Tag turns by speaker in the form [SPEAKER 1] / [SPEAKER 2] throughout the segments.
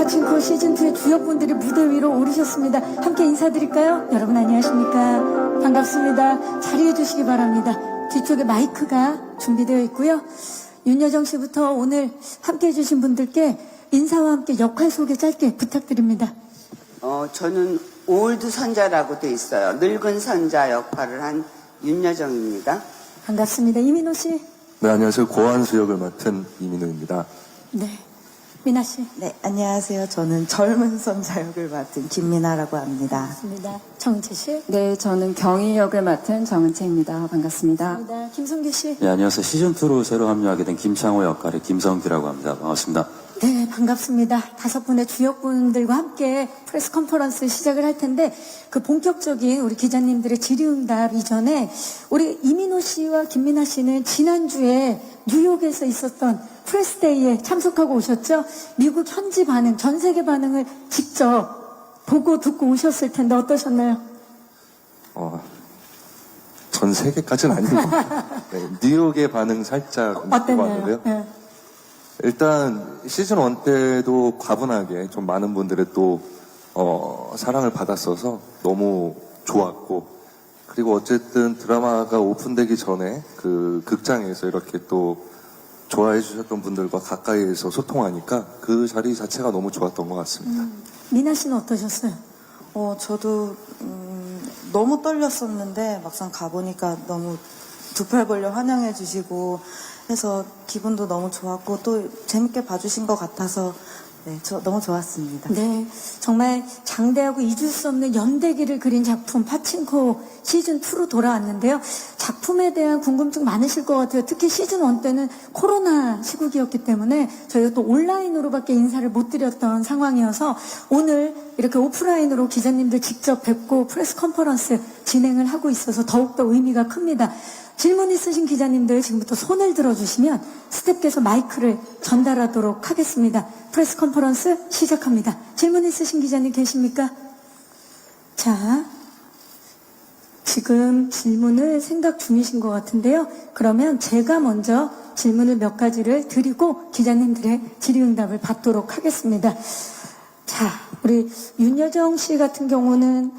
[SPEAKER 1] 파친코 시즌2의 주역분들이 무대 위로 오르셨습니다. 함께 인사드릴까요? 여러분 안녕하십니까? 반갑습니다. 자리해 주시기 바랍니다. 뒤쪽에 마이크가 준비되어 있고요. 윤여정 씨부터 오늘 함께 해주신 분들께 인사와 함께 역할 소개 짧게 부탁드립니다.
[SPEAKER 2] 저는 올드 선자라고 돼 있어요. 늙은 선자 역할을 한 윤여정입니다.
[SPEAKER 1] 반갑습니다. 이민호 씨.
[SPEAKER 3] 네, 안녕하세요. 고환수 역을 맡은 이민호입니다.
[SPEAKER 1] 네. 미나 씨.
[SPEAKER 4] 네, 안녕하세요. 저는 젊은 선자 역을 맡은 김미나라고 합니다.
[SPEAKER 1] 반갑습니다. 정은채 씨.
[SPEAKER 5] 네, 저는 경희 역을 맡은 정은채입니다. 반갑습니다.
[SPEAKER 1] 반갑습니다. 김성규 씨.
[SPEAKER 6] 네, 안녕하세요. 시즌2로 새로 합류하게 된 김창호 역할의 김성규라고 합니다. 반갑습니다.
[SPEAKER 1] 네, 반갑습니다. 5분의 주역분들과 함께 프레스 컨퍼런스 시작을 할 텐데 그 본격적인 우리 기자님들의 질의응답 이전에 우리 이민호 씨와 김민아 씨는 지난주에 뉴욕에서 있었던 프레스데이에 참석하고 오셨죠? 미국 현지 반응, 전 세계 반응을 직접 보고 듣고 오셨을 텐데 어떠셨나요?
[SPEAKER 3] 전 세계까지는 아니고 네, 뉴욕의 반응 살짝
[SPEAKER 1] 어땠나요?
[SPEAKER 3] 봤는데요.
[SPEAKER 1] 네.
[SPEAKER 3] 일단 시즌 1 때도 과분하게 좀 많은 분들의 또 사랑을 받았어서 너무 좋았고, 그리고 어쨌든 드라마가 오픈되기 전에 그 극장에서 이렇게 또 좋아해 주셨던 분들과 가까이에서 소통하니까 그 자리 자체가 너무 좋았던 것 같습니다.
[SPEAKER 1] 미나 씨는 어떠셨어요?
[SPEAKER 4] 저도 너무 떨렸었는데 막상 가보니까 너무 두 팔 벌려 환영해 주시고 해서 기분도 너무 좋았고 또 재밌게 봐주신 것 같아서 네, 저 너무 좋았습니다.
[SPEAKER 1] 네, 정말 장대하고 잊을 수 없는 연대기를 그린 작품 파친코 시즌2로 돌아왔는데요. 작품에 대한 궁금증 많으실 것 같아요. 특히 시즌1 때는 코로나 시국이었기 때문에 저희가 또 온라인으로밖에 인사를 못 드렸던 상황이어서 오늘 이렇게 오프라인으로 기자님들 직접 뵙고 프레스 컨퍼런스 진행을 하고 있어서 더욱더 의미가 큽니다. 질문 있으신 기자님들 지금부터 손을 들어주시면 스태프께서 마이크를 전달하도록 하겠습니다. 프레스 컨퍼런스 시작합니다. 질문 있으신 기자님 계십니까? 자, 지금 질문을 생각 중이신 것 같은데요. 그러면 제가 먼저 질문을 몇 가지를 드리고 기자님들의 질의응답을 받도록 하겠습니다. 자, 우리 윤여정 씨 같은 경우는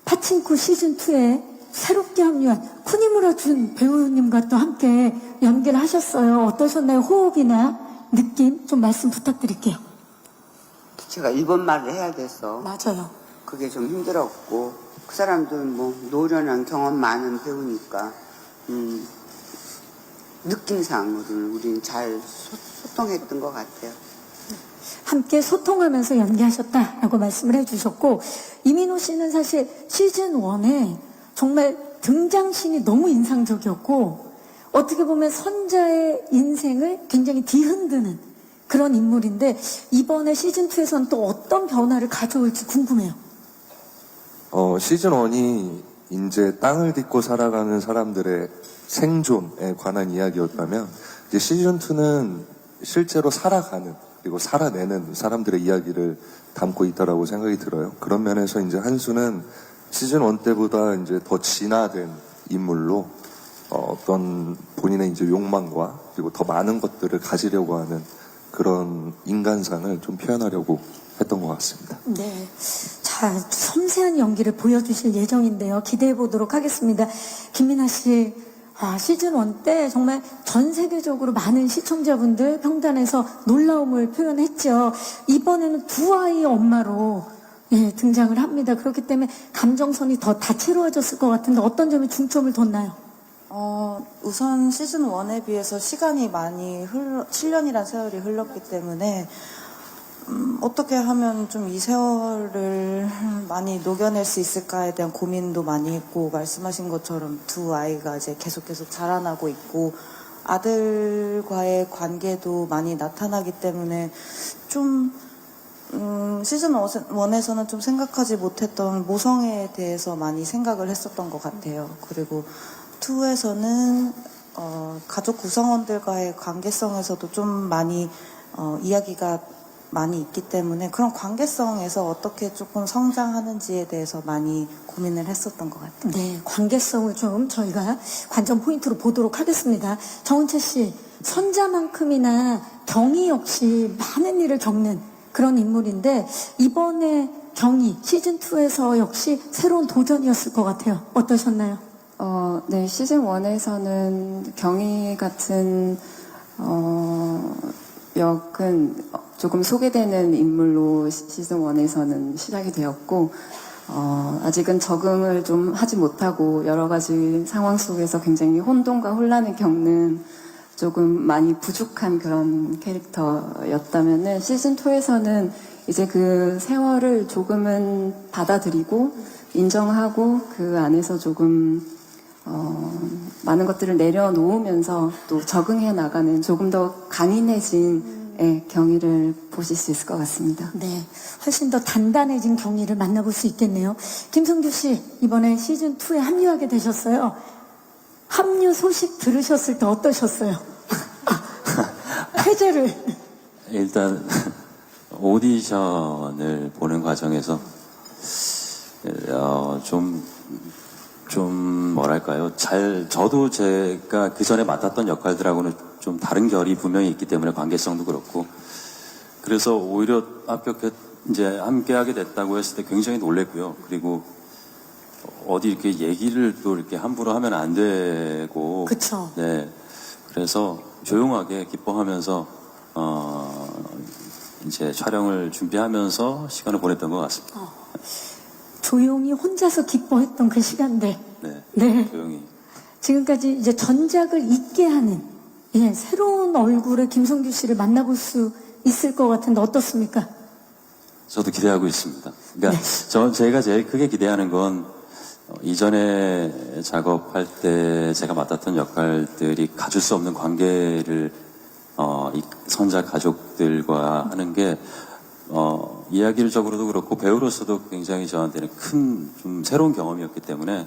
[SPEAKER 1] 파친코 시즌2에 새롭게 합류한 쿠니무라 준 배우님과 또 함께 연기를 하셨어요. 어떠셨나요? 호흡이나 느낌 좀 말씀 부탁드릴게요.
[SPEAKER 2] 제가 일본말을 해야 돼서
[SPEAKER 1] 맞아요.
[SPEAKER 2] 그게 좀 힘들었고, 그 사람들은 뭐 노련한 경험 많은 배우니까 느낌상으로는 우리는 잘 소통했던 것 같아요.
[SPEAKER 1] 함께 소통하면서 연기하셨다라고 말씀을 해주셨고, 이민호 씨는 사실 시즌1에 정말 등장신이 너무 인상적이었고 어떻게 보면 선자의 인생을 굉장히 뒤흔드는 그런 인물인데 이번에 시즌2에서는 또 어떤 변화를 가져올지 궁금해요.
[SPEAKER 3] 시즌 1이 이제 땅을 딛고 살아가는 사람들의 생존에 관한 이야기였다면, 이제 시즌 2는 실제로 살아가는 그리고 살아내는 사람들의 이야기를 담고 있다라고 생각이 들어요. 그런 면에서 이제 한수는 시즌 1 때보다 이제 더 진화된 인물로 어떤 본인의 이제 욕망과 그리고 더 많은 것들을 가지려고 하는 그런 인간상을 좀 표현하려고 했던 것 같습니다.
[SPEAKER 1] 네. 자, 섬세한 연기를 보여주실 예정인데요. 기대해 보도록 하겠습니다. 김민아 씨, 시즌 1 때 정말 전 세계적으로 많은 시청자분들 평단에서 놀라움을 표현했죠. 이번에는 두 아이의 엄마로 등장을 합니다. 그렇기 때문에 감정선이 더 다채로워졌을 것 같은데 어떤 점에 중점을 뒀나요?
[SPEAKER 4] 우선 시즌 1에 비해서 시간이 많이 7년이란 세월이 흘렀기 때문에 어떻게 하면 좀 이 세월을 많이 녹여낼 수 있을까에 대한 고민도 많이 했고, 말씀하신 것처럼 두 아이가 이제 계속 자라나고 있고 아들과의 관계도 많이 나타나기 때문에 좀 시즌 1에서는 좀 생각하지 못했던 모성애에 대해서 많이 생각을 했었던 것 같아요. 그리고 2에서는 가족 구성원들과의 관계성에서도 좀 많이 이야기가 많이 있기 때문에 그런 관계성에서 어떻게 조금 성장하는지에 대해서 많이 고민을 했었던 것 같아요.
[SPEAKER 1] 네, 관계성을 좀 저희가 관전 포인트로 보도록 하겠습니다. 정은채 씨, 선자만큼이나 경희 역시 많은 일을 겪는 그런 인물인데 이번에 경희 시즌2에서 역시 새로운 도전이었을 것 같아요. 어떠셨나요?
[SPEAKER 5] 네, 시즌 1에서는 경희 같은 역은 조금 소개되는 인물로 시즌 1에서는 시작이 되었고, 아직은 적응을 좀 하지 못하고 여러 가지 상황 속에서 굉장히 혼돈과 혼란을 겪는 조금 많이 부족한 그런 캐릭터였다면은 시즌 2에서는 이제 그 세월을 조금은 받아들이고 인정하고 그 안에서 조금 많은 것들을 내려놓으면서 또 적응해 나가는 조금 더 강인해진 경위를 보실 수 있을 것 같습니다.
[SPEAKER 1] 네, 훨씬 더 단단해진 경위를 만나볼 수 있겠네요. 김성규 씨, 이번에 시즌2에 합류하게 되셨어요. 합류 소식 들으셨을 때 어떠셨어요? 해제를.
[SPEAKER 6] 일단 오디션을 보는 과정에서 좀 뭐랄까요, 저도 제가 그 전에 맡았던 역할들하고는 좀 다른 결이 분명히 있기 때문에 관계성도 그렇고, 그래서 오히려 이제 함께 하게 됐다고 했을 때 굉장히 놀랬고요. 그리고 어디 이렇게 얘기를 또 이렇게 함부로 하면 안 되고,
[SPEAKER 1] 그쵸.
[SPEAKER 6] 네, 그래서 조용하게 기뻐하면서 이제 촬영을 준비하면서 시간을 보냈던 것 같습니다.
[SPEAKER 1] 조용히 혼자서 기뻐했던 그 시간들.
[SPEAKER 6] 네,
[SPEAKER 1] 네.
[SPEAKER 6] 조용히.
[SPEAKER 1] 지금까지 이제 전작을 잊게 하는 새로운 얼굴의 김성규 씨를 만나볼 수 있을 것 같은데 어떻습니까?
[SPEAKER 6] 저도 기대하고 있습니다. 그러니까 제가 제일 크게 기대하는 건 이전에 작업할 때 제가 맡았던 역할들이 가질 수 없는 관계를 이 선자 가족들과 하는 게 이야기적으로도 그렇고 배우로서도 굉장히 저한테는 큰 좀 새로운 경험이었기 때문에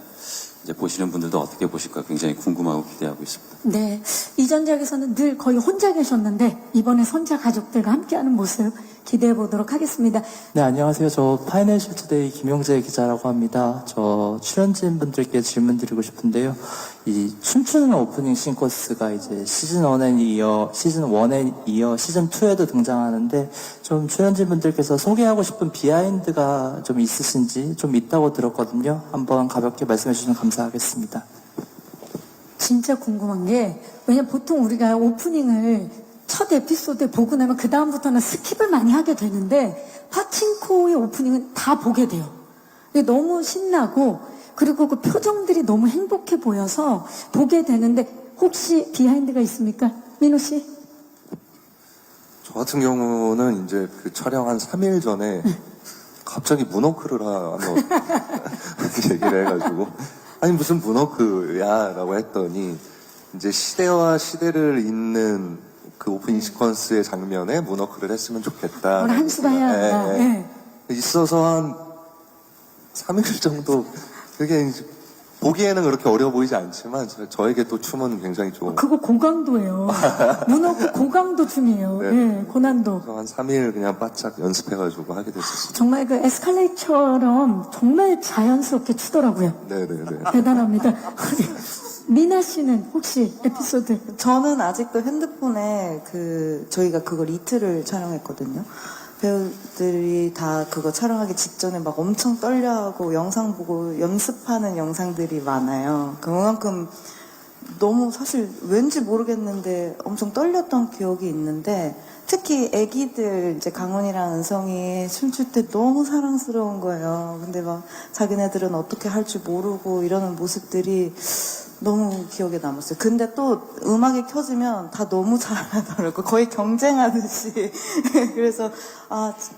[SPEAKER 6] 이제 보시는 분들도 어떻게 보실까 굉장히 궁금하고 기대하고 있습니다.
[SPEAKER 1] 네. 이전작에서는 늘 거의 혼자 계셨는데 이번에 선자 가족들과 함께하는 모습 기대해 보도록 하겠습니다.
[SPEAKER 7] 네, 안녕하세요. 저 파이낸셜 투데이 김용재 기자라고 합니다. 저 출연진 분들께 질문 드리고 싶은데요. 이 춤추는 오프닝 싱커스가 이제 시즌 1에 이어 시즌 2에도 등장하는데 좀 출연진 분들께서 소개하고 싶은 비하인드가 좀 있으신지 좀 있다고 들었거든요. 한번 가볍게 말씀해 주시면 감사하겠습니다.
[SPEAKER 1] 진짜 궁금한 게 왜냐면 보통 우리가 오프닝을 첫 에피소드에 보고 나면 그 다음부터는 스킵을 많이 하게 되는데 파친코의 오프닝은 다 보게 돼요. 이게 너무 신나고 그리고 그 표정들이 너무 행복해 보여서 보게 되는데 혹시 비하인드가 있습니까? 민호 씨?
[SPEAKER 3] 저 같은 경우는 이제 그 촬영 한 3일 전에 갑자기 문워크를 한번 얘기를 해가지고 아니 무슨 문워크야 라고 했더니 이제 시대와 시대를 잇는 그 오프닝 시퀀스의 장면에 문워크를 했으면 좋겠다.
[SPEAKER 1] 오늘 한수가 해야 한다. 네.
[SPEAKER 3] 있어서 한 3일 정도 그게 이제 보기에는 그렇게 어려워 보이지 않지만 저에게 또 춤은 굉장히 좀
[SPEAKER 1] 그거 고강도예요. 문어크 고강도 춤이에요.
[SPEAKER 3] 네.
[SPEAKER 1] 네, 고난도.
[SPEAKER 3] 그래서 한 3일 그냥 바짝 연습해가지고 하게 됐었어요.
[SPEAKER 1] 정말 그 에스컬레이터처럼 정말 자연스럽게 추더라고요.
[SPEAKER 3] 네네네.
[SPEAKER 1] 대단합니다. 미나 씨는 혹시 에피소드?
[SPEAKER 4] 저는 아직도 핸드폰에 저희가 그걸 이틀을 촬영했거든요. 배우들이 다 그거 촬영하기 직전에 막 엄청 떨려하고 영상 보고 연습하는 영상들이 많아요. 그만큼 너무 사실 왠지 모르겠는데 엄청 떨렸던 기억이 있는데 특히 애기들 이제 강훈이랑 은성이 춤출 때 너무 사랑스러운 거예요. 근데 막 자기네들은 어떻게 할 줄 모르고 이러는 모습들이 너무 기억에 남았어요. 근데 또 음악이 켜지면 다 너무 잘하더라고요. 거의 경쟁하듯이. 그래서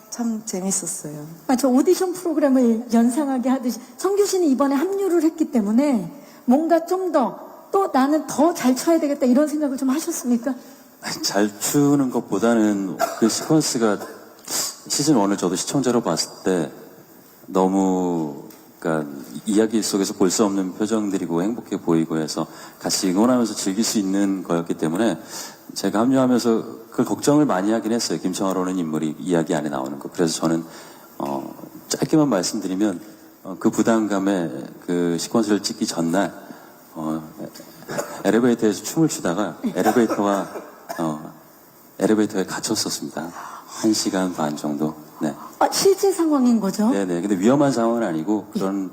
[SPEAKER 4] 참 재밌었어요.
[SPEAKER 1] 저 오디션 프로그램을 연상하게 하듯이 성규 씨는 이번에 합류를 했기 때문에 뭔가 좀 또 나는 더 잘 춰야 되겠다 이런 생각을 좀 하셨습니까?
[SPEAKER 6] 잘 추는 것보다는 그 시퀀스가 시즌 1을 저도 시청자로 봤을 때 너무 그러니까 이야기 속에서 볼 수 없는 표정들이고 행복해 보이고 해서 같이 응원하면서 즐길 수 있는 거였기 때문에 제가 합류하면서 그 걱정을 많이 하긴 했어요. 김청아라는 인물이 이야기 안에 나오는 거. 그래서 저는 짧게만 말씀드리면 그 부담감에 그 시퀀스를 찍기 전날 엘리베이터에서 춤을 추다가 엘리베이터에 갇혔었습니다. 1시간 반 정도. 네.
[SPEAKER 1] 실제 상황인 거죠?
[SPEAKER 6] 네네. 근데 위험한 상황은 아니고 그런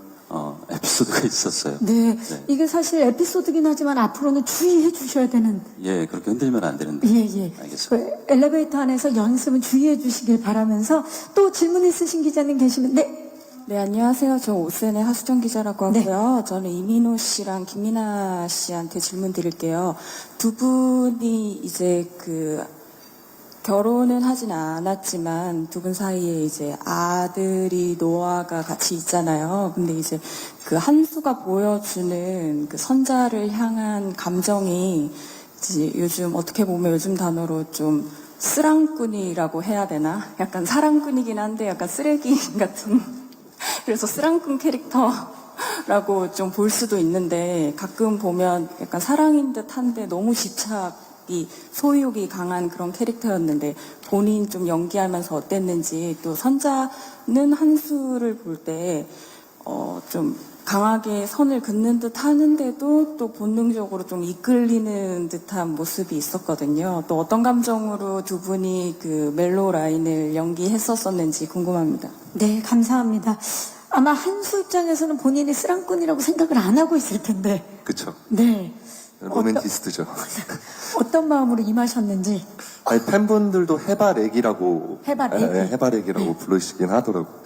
[SPEAKER 6] 에피소드가 있었어요.
[SPEAKER 1] 네.
[SPEAKER 6] 네.
[SPEAKER 1] 이게 사실 에피소드긴 하지만 앞으로는 주의해 주셔야 되는.
[SPEAKER 6] 예, 그렇게 흔들면 안 되는데.
[SPEAKER 1] 예.
[SPEAKER 6] 알겠습니다.
[SPEAKER 1] 그 엘리베이터 안에서 연습은 주의해 주시길 바라면서 또 질문 있으신 기자님 계시면, 네.
[SPEAKER 8] 네, 안녕하세요. 저 오센의 하수정 기자라고 하고요. 저는 이민호 씨랑 김민아 씨한테 질문 드릴게요. 두 분이 이제 결혼은 하진 않았지만 두 분 사이에 이제 아들이 노아가 같이 있잖아요. 근데 이제 그 한수가 보여주는 그 선자를 향한 감정이 이제 요즘 어떻게 보면 요즘 단어로 좀 쓰랑꾼이라고 해야 되나? 약간 사랑꾼이긴 한데 약간 쓰레기 같은 그래서 쓰랑꾼 캐릭터라고 좀 볼 수도 있는데 가끔 보면 약간 사랑인 듯 한데 너무 집착이 소유욕이 강한 그런 캐릭터였는데 본인 좀 연기하면서 어땠는지 또 선자는 한수를 볼 때 좀 강하게 선을 긋는 듯 하는데도 또 본능적으로 좀 이끌리는 듯한 모습이 있었거든요. 또 어떤 감정으로 두 분이 그 멜로 라인을 연기했었었는지 궁금합니다.
[SPEAKER 1] 네, 감사합니다. 아마 한수 입장에서는 본인이 쓰랑꾼이라고 생각을 안 하고 있을 텐데.
[SPEAKER 3] 그쵸.
[SPEAKER 1] 네.
[SPEAKER 3] 로맨티스트죠.
[SPEAKER 1] 어떤 마음으로 임하셨는지.
[SPEAKER 3] 아니, 팬분들도 해바래기라고.
[SPEAKER 1] 해바래기?
[SPEAKER 3] 네, 해바래기라고 부르시긴 하더라고요.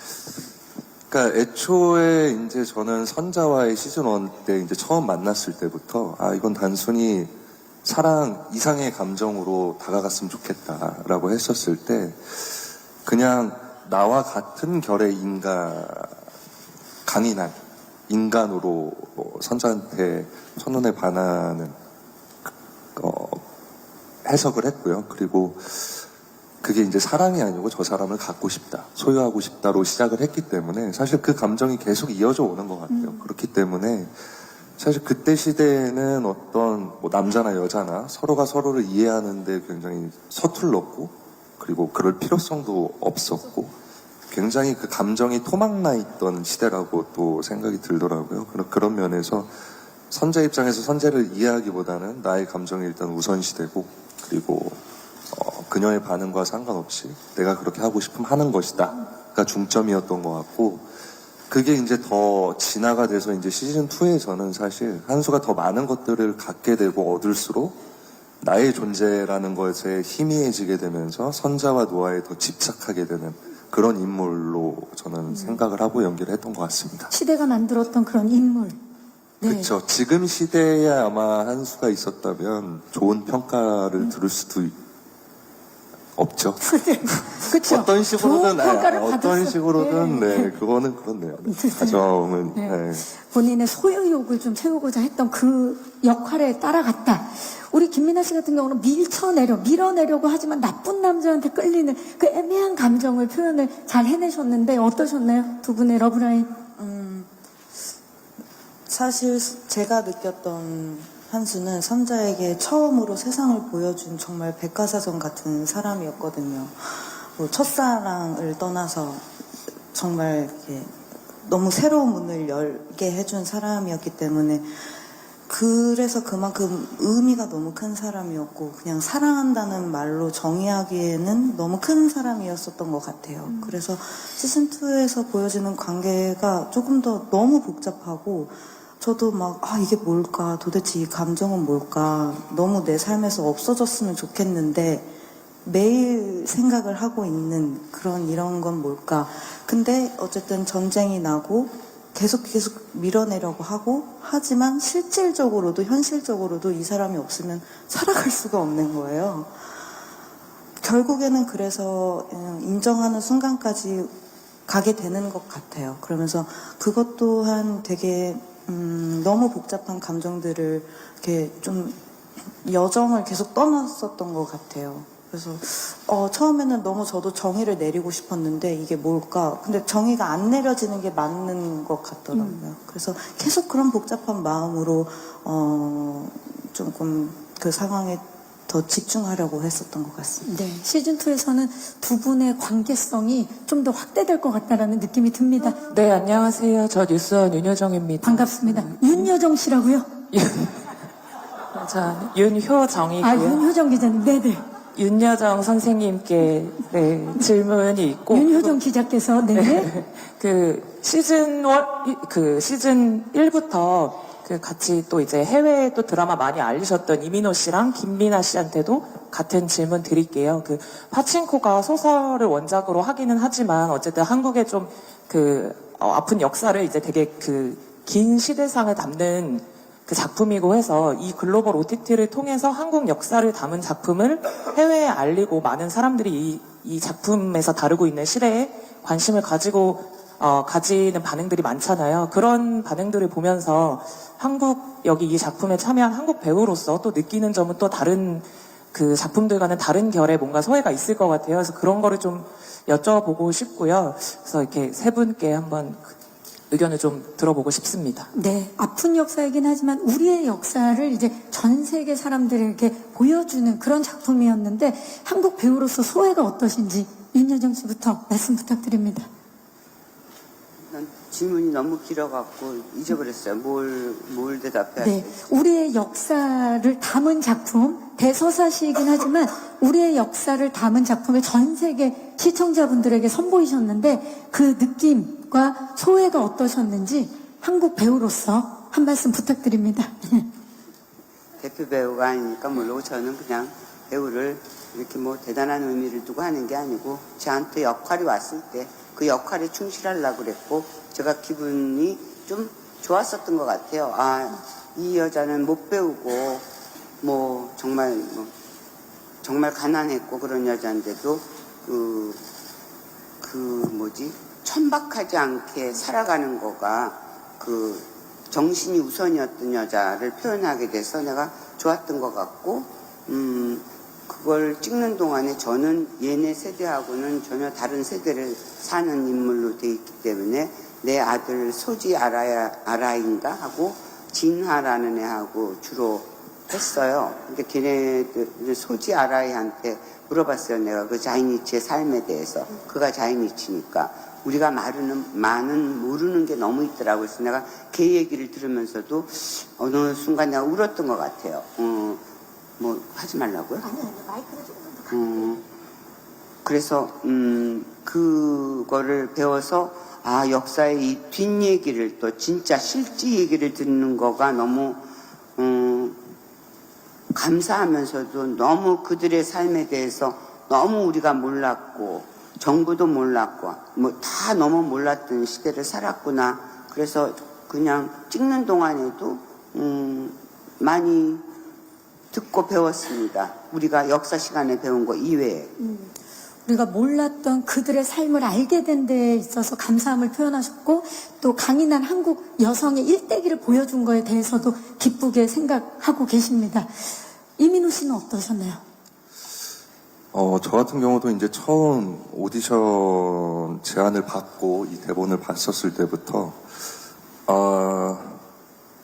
[SPEAKER 3] 그러니까 애초에 이제 저는 선자와의 시즌 1 때 이제 처음 만났을 때부터 이건 단순히 사랑 이상의 감정으로 다가갔으면 좋겠다라고 했었을 때 그냥 나와 같은 결의 강인한 인간으로 선자한테 첫눈에 반하는 해석을 했고요. 그리고 그게 이제 사랑이 아니고 저 사람을 갖고 싶다, 소유하고 싶다로 시작을 했기 때문에 사실 그 감정이 계속 이어져 오는 것 같아요. 그렇기 때문에 사실 그때 시대에는 어떤 남자나 여자나 서로가 서로를 이해하는데 굉장히 서툴렀고 그리고 그럴 필요성도 없었고 굉장히 그 감정이 토막나 있던 시대라고 또 생각이 들더라고요. 그런 면에서 선자 입장에서 선자를 이해하기보다는 나의 감정이 일단 우선시되고 그리고 그녀의 반응과 상관없이 내가 그렇게 하고 싶으면 하는 것이다가 중점이었던 것 같고 그게 이제 더 진화가 돼서 이제 시즌 2에서는 사실 한수가 더 많은 것들을 갖게 되고 얻을수록 나의 존재라는 것에 희미해지게 되면서 선자와 노아에 더 집착하게 되는 그런 인물로 저는 생각을 하고 연기를 했던 것 같습니다.
[SPEAKER 1] 시대가 만들었던 그런 인물. 네.
[SPEAKER 3] 그렇죠. 지금 시대에 아마 한수가 있었다면 좋은 평가를 들을 수도 없죠.
[SPEAKER 1] 그렇죠.
[SPEAKER 3] 어떤 식으로든 어떤
[SPEAKER 1] 받았어.
[SPEAKER 3] 식으로든 네 그거는 그렇네요. 가정은
[SPEAKER 1] 네.
[SPEAKER 3] 네.
[SPEAKER 1] 본인의 소유욕을 좀 채우고자 했던 그 역할에 따라갔다. 우리 김민아 씨 같은 경우는 밀어내려고 하지만 나쁜 남자한테 끌리는 그 애매한 감정을 표현을 잘 해내셨는데 어떠셨나요? 두 분의 러브라인.
[SPEAKER 4] 사실 제가 느꼈던 한수는 선자에게 처음으로 세상을 보여준 정말 백과사전 같은 사람이었거든요. 첫사랑을 떠나서 정말 이렇게 너무 새로운 문을 열게 해준 사람이었기 때문에 그래서 그만큼 의미가 너무 큰 사람이었고 그냥 사랑한다는 말로 정의하기에는 너무 큰 사람이었었던 것 같아요. 그래서 시즌2에서 보여지는 관계가 조금 더 너무 복잡하고 저도 막 이게 뭘까 도대체 이 감정은 뭘까 너무 내 삶에서 없어졌으면 좋겠는데 매일 생각을 하고 있는 이런 건 뭘까 근데 어쨌든 전쟁이 나고 계속 밀어내려고 하고 하지만 실질적으로도 현실적으로도 이 사람이 없으면 살아갈 수가 없는 거예요. 결국에는 그래서 인정하는 순간까지 가게 되는 것 같아요. 그러면서 그것 또한 되게 너무 복잡한 감정들을 이렇게 좀 여정을 계속 떠났었던 것 같아요. 그래서 처음에는 너무 저도 정의를 내리고 싶었는데 이게 뭘까? 근데 정의가 안 내려지는 게 맞는 것 같더라고요. 그래서 계속 그런 복잡한 마음으로 조금 그 상황에 더 집중하려고 했었던 것 같습니다.
[SPEAKER 1] 네, 시즌2에서는 두 분의 관계성이 좀 더 확대될 것 같다라는 느낌이 듭니다.
[SPEAKER 9] 네, 안녕하세요. 저 뉴스원 윤효정입니다.
[SPEAKER 1] 반갑습니다. 윤여정 씨라고요?
[SPEAKER 9] 자, 윤효정이고요.
[SPEAKER 1] 윤효정 기자님. 네네.
[SPEAKER 9] 윤여정 선생님께 네, 질문이 있고
[SPEAKER 1] 윤효정 기자께서 네.
[SPEAKER 9] 시즌 1부터 같이 또 이제 해외에 또 드라마 많이 알리셨던 이민호 씨랑 김미나 씨한테도 같은 질문 드릴게요. 파친코가 소설을 원작으로 하기는 하지만 어쨌든 한국의 좀 아픈 역사를 이제 되게 긴 시대상을 담는 작품이고 해서 이 글로벌 OTT를 통해서 한국 역사를 담은 작품을 해외에 알리고 많은 사람들이 이 작품에서 다루고 있는 시대에 관심을 가지는 반응들이 많잖아요. 그런 반응들을 보면서 여기 이 작품에 참여한 한국 배우로서 또 느끼는 점은 또 다른 작품들과는 다른 결의 뭔가 소외가 있을 것 같아요. 그래서 그런 거를 좀 여쭤보고 싶고요. 그래서 이렇게 세 분께 한번 의견을 좀 들어보고 싶습니다.
[SPEAKER 1] 네, 아픈 역사이긴 하지만 우리의 역사를 이제 전 세계 사람들에게 보여주는 그런 작품이었는데 한국 배우로서 소회가 어떠신지 윤여정 씨부터 말씀 부탁드립니다.
[SPEAKER 2] 난 질문이 너무 길어갖고 잊어버렸어요. 뭘 대답해야
[SPEAKER 1] 네,
[SPEAKER 2] 될지.
[SPEAKER 1] 우리의 역사를 담은 작품, 대서사시이긴 하지만 우리의 역사를 담은 작품을 전 세계 시청자분들에게 선보이셨는데 그 느낌과 소회가 어떠셨는지 한국 배우로서 한 말씀 부탁드립니다.
[SPEAKER 2] 대표 배우가 아니니까 모르고 저는 그냥 배우를 이렇게 대단한 의미를 두고 하는 게 아니고 저한테 역할이 왔을 때 그 역할에 충실하려고 그랬고 제가 기분이 좀 좋았었던 것 같아요. 이 여자는 못 배우고 정말 가난했고 그런 여자인데도 천박하지 않게 살아가는 거가 정신이 우선이었던 여자를 표현하게 돼서 내가 좋았던 것 같고 그걸 찍는 동안에 저는 얘네 세대하고는 전혀 다른 세대를 사는 인물로 돼 있기 때문에 내 아들 소지 아라인가 하고 진화라는 애하고 주로 했어요. 근데 걔네들 소지 아라이한테 물어봤어요. 내가 자이니치의 삶에 대해서. 그가 자이니치니까 우리가 많은 모르는 게 너무 있더라고요. 그래서 내가 걔 얘기를 들으면서도 어느 순간 내가 울었던 것 같아요. 하지 말라고요?
[SPEAKER 1] 아니요, 마이크를 조금
[SPEAKER 2] 그래서 그거를 배워서 역사의 이 뒷얘기를 또 진짜 실제 얘기를 듣는 거가 너무 감사하면서도 너무 그들의 삶에 대해서 너무 우리가 몰랐고 정부도 몰랐고 다 너무 몰랐던 시대를 살았구나. 그래서 그냥 찍는 동안에도 많이 듣고 배웠습니다. 우리가 역사 시간에 배운 거 이외에.
[SPEAKER 1] 우리가 몰랐던 그들의 삶을 알게 된 데에 있어서 감사함을 표현하셨고 또 강인한 한국 여성의 일대기를 보여준 거에 대해서도 기쁘게 생각하고 계십니다. 이민우 씨는 어떠셨나요?
[SPEAKER 3] 저 같은 경우도 이제 처음 오디션 제안을 받고 이 대본을 봤었을 때부터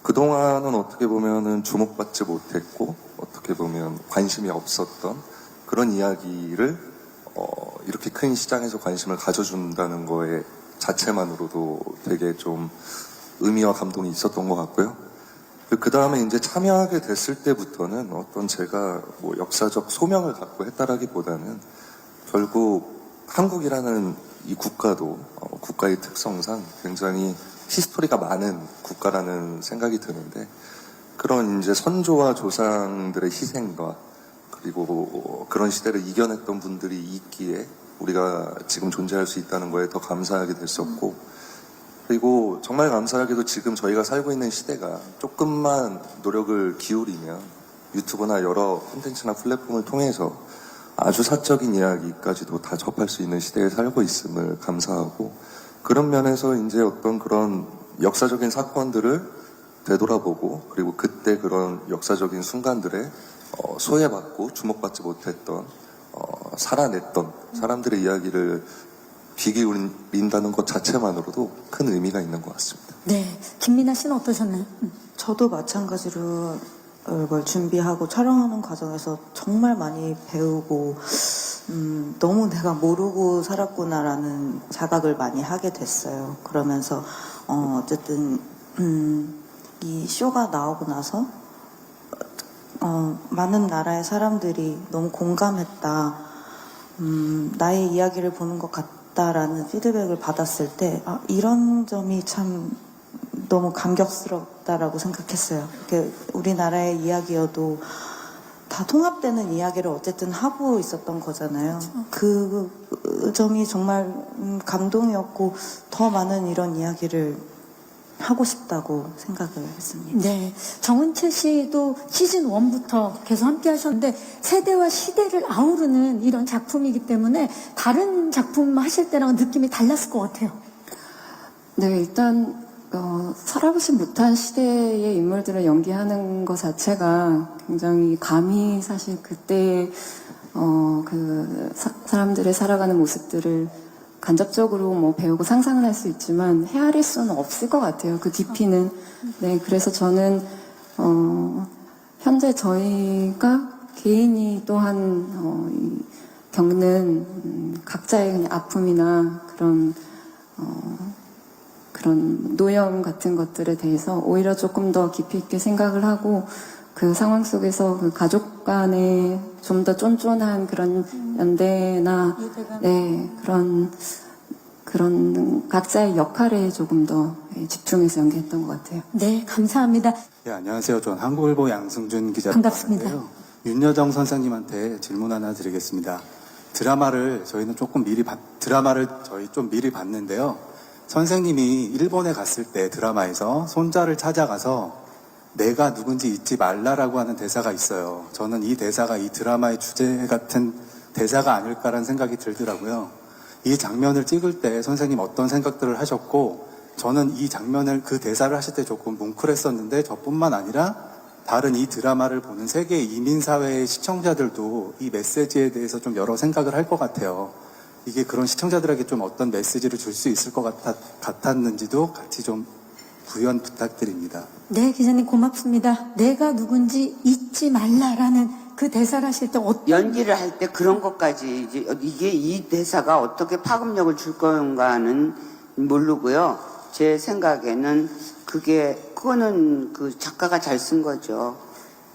[SPEAKER 3] 그동안은 어떻게 보면은 주목받지 못했고 어떻게 보면 관심이 없었던 그런 이야기를 이렇게 큰 시장에서 관심을 가져준다는 거에 자체만으로도 되게 좀 의미와 감동이 있었던 것 같고요. 그 다음에 이제 참여하게 됐을 때부터는 어떤 제가 역사적 소명을 갖고 했다라기보다는 결국 한국이라는 이 국가도 국가의 특성상 굉장히 히스토리가 많은 국가라는 생각이 드는데 그런 이제 선조와 조상들의 희생과 그리고 그런 시대를 이겨냈던 분들이 있기에 우리가 지금 존재할 수 있다는 거에 더 감사하게 됐었고 그리고 정말 감사하게도 지금 저희가 살고 있는 시대가 조금만 노력을 기울이면 유튜브나 여러 콘텐츠나 플랫폼을 통해서 아주 사적인 이야기까지도 다 접할 수 있는 시대에 살고 있음을 감사하고 그런 면에서 이제 어떤 그런 역사적인 사건들을 되돌아보고 그리고 그때 그런 역사적인 순간들에 소외받고 주목받지 못했던 살아냈던 사람들의 이야기를 귀 기울인다는 것 자체만으로도 큰 의미가 있는 것 같습니다.
[SPEAKER 1] 네, 김미나 씨는 어떠셨나요?
[SPEAKER 4] 저도 마찬가지로 이걸 준비하고 촬영하는 과정에서 정말 많이 배우고 너무 내가 모르고 살았구나라는 자각을 많이 하게 됐어요. 그러면서 어쨌든 이 쇼가 나오고 나서 많은 나라의 사람들이 너무 공감했다. 나의 이야기를 보는 것 같다라는 피드백을 받았을 때, 이런 점이 참 너무 감격스럽다라고 생각했어요. 우리나라의 이야기여도 다 통합되는 이야기를 어쨌든 하고 있었던 거잖아요. 그 점이 정말 감동이었고, 더 많은 이런 이야기를 하고 싶다고 생각을 했습니다.
[SPEAKER 1] 네, 정은채 씨도 시즌 1부터 계속 함께 하셨는데 세대와 시대를 아우르는 이런 작품이기 때문에 다른 작품 하실 때랑 느낌이 달랐을 것 같아요.
[SPEAKER 5] 네, 일단 살아보지 못한 시대의 인물들을 연기하는 것 자체가 굉장히 감히 사실 그때 사람들의 살아가는 모습들을 간접적으로 뭐 배우고 상상을 할 수 있지만 헤아릴 수는 없을 것 같아요. 그 깊이는. 네, 그래서 저는 현재 저희가 개인이 또한 겪는 각자의 그냥 아픔이나 그런 노염 같은 것들에 대해서 오히려 조금 더 깊이 있게 생각을 하고 그 상황 속에서 그 가족 간의 좀 더 쫀쫀한 그런 연대나 네, 그런 각자의 역할에 조금 더 집중해서 연기했던 것 같아요.
[SPEAKER 1] 네, 감사합니다.
[SPEAKER 10] 네, 안녕하세요. 저는 한국일보 양승준 기자라고
[SPEAKER 1] 반갑습니다.
[SPEAKER 10] 하는데요. 윤여정 선생님한테 질문 하나 드리겠습니다. 드라마를 저희 좀 미리 봤는데요. 선생님이 일본에 갔을 때 드라마에서 손자를 찾아가서 내가 누군지 잊지 말라라고 하는 대사가 있어요. 저는 이 대사가 이 드라마의 주제 같은 대사가 아닐까라는 생각이 들더라고요. 이 장면을 찍을 때 선생님 어떤 생각들을 하셨고, 저는 이 장면을, 그 대사를 하실 때 조금 뭉클했었는데, 저뿐만 아니라 다른 이 드라마를 보는 세계 이민사회의 시청자들도 이 메시지에 대해서 좀 여러 생각을 할 것 같아요. 이게 그런 시청자들에게 좀 어떤 메시지를 줄 수 있을 것 같았는지도 같이 좀 부연 부탁드립니다.
[SPEAKER 1] 네, 기자님 고맙습니다. 내가 누군지 잊지 말라라는 그 대사를 하실 때
[SPEAKER 2] 연기를 할 때 그런 것까지 이게 이 대사가 어떻게 파급력을 줄 건가는 모르고요. 제 생각에는 그거는 그 작가가 잘 쓴 거죠.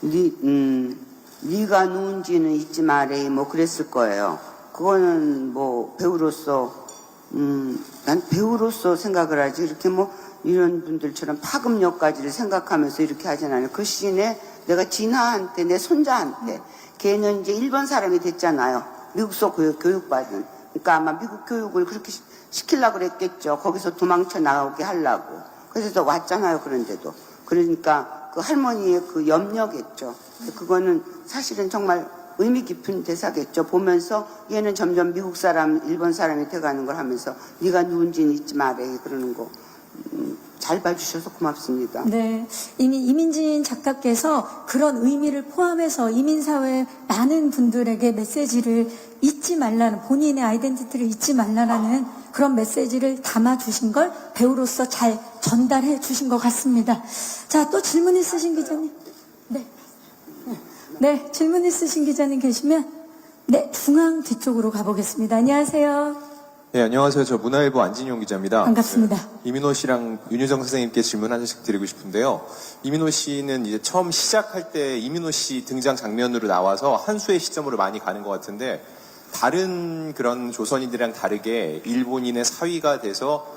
[SPEAKER 2] 네가 누군지는 잊지 말에 뭐 그랬을 거예요. 그거는 뭐 배우로서 난 배우로서 생각을 하지 이렇게 뭐 이런 분들처럼 파급력까지를 생각하면서 이렇게 하진 않아요. 그 시즌에 내가 진아한테, 내 손자한테, 걔는 이제 일본 사람이 됐잖아요. 미국서 교육받은. 그러니까 아마 미국 교육을 그렇게 시키려고 그랬겠죠. 거기서 도망쳐 나오게 하려고. 그래서 왔잖아요. 그런데도. 그러니까 그 할머니의 그 염려겠죠. 그거는 사실은 정말 의미 깊은 대사겠죠. 보면서 얘는 점점 미국 사람, 일본 사람이 돼가는 걸 하면서 네가 누군지는 잊지 말해 그러는 거. 잘 봐주셔서 고맙습니다.
[SPEAKER 1] 네, 이미 이민진 작가께서 그런 의미를 포함해서 이민사회 많은 분들에게 메시지를 잊지 말라는, 본인의 아이덴티티를 잊지 말라는 그런 메시지를 담아주신 걸 배우로서 잘 전달해 주신 것 같습니다. 자, 또 질문 있으신 기자님? 네, 질문 있으신 기자님 계시면 네, 중앙 뒤쪽으로 가보겠습니다. 안녕하세요.
[SPEAKER 11] 네, 안녕하세요. 저 문화일보 안진용 기자입니다.
[SPEAKER 1] 반갑습니다.
[SPEAKER 11] 이민호 씨랑 윤여정 선생님께 질문 하나씩 드리고 싶은데요. 이민호 씨는 이제 처음 시작할 때 이민호 씨 등장 장면으로 나와서 한수의 시점으로 많이 가는 것 같은데, 다른 그런 조선인들이랑 다르게 일본인의 사위가 돼서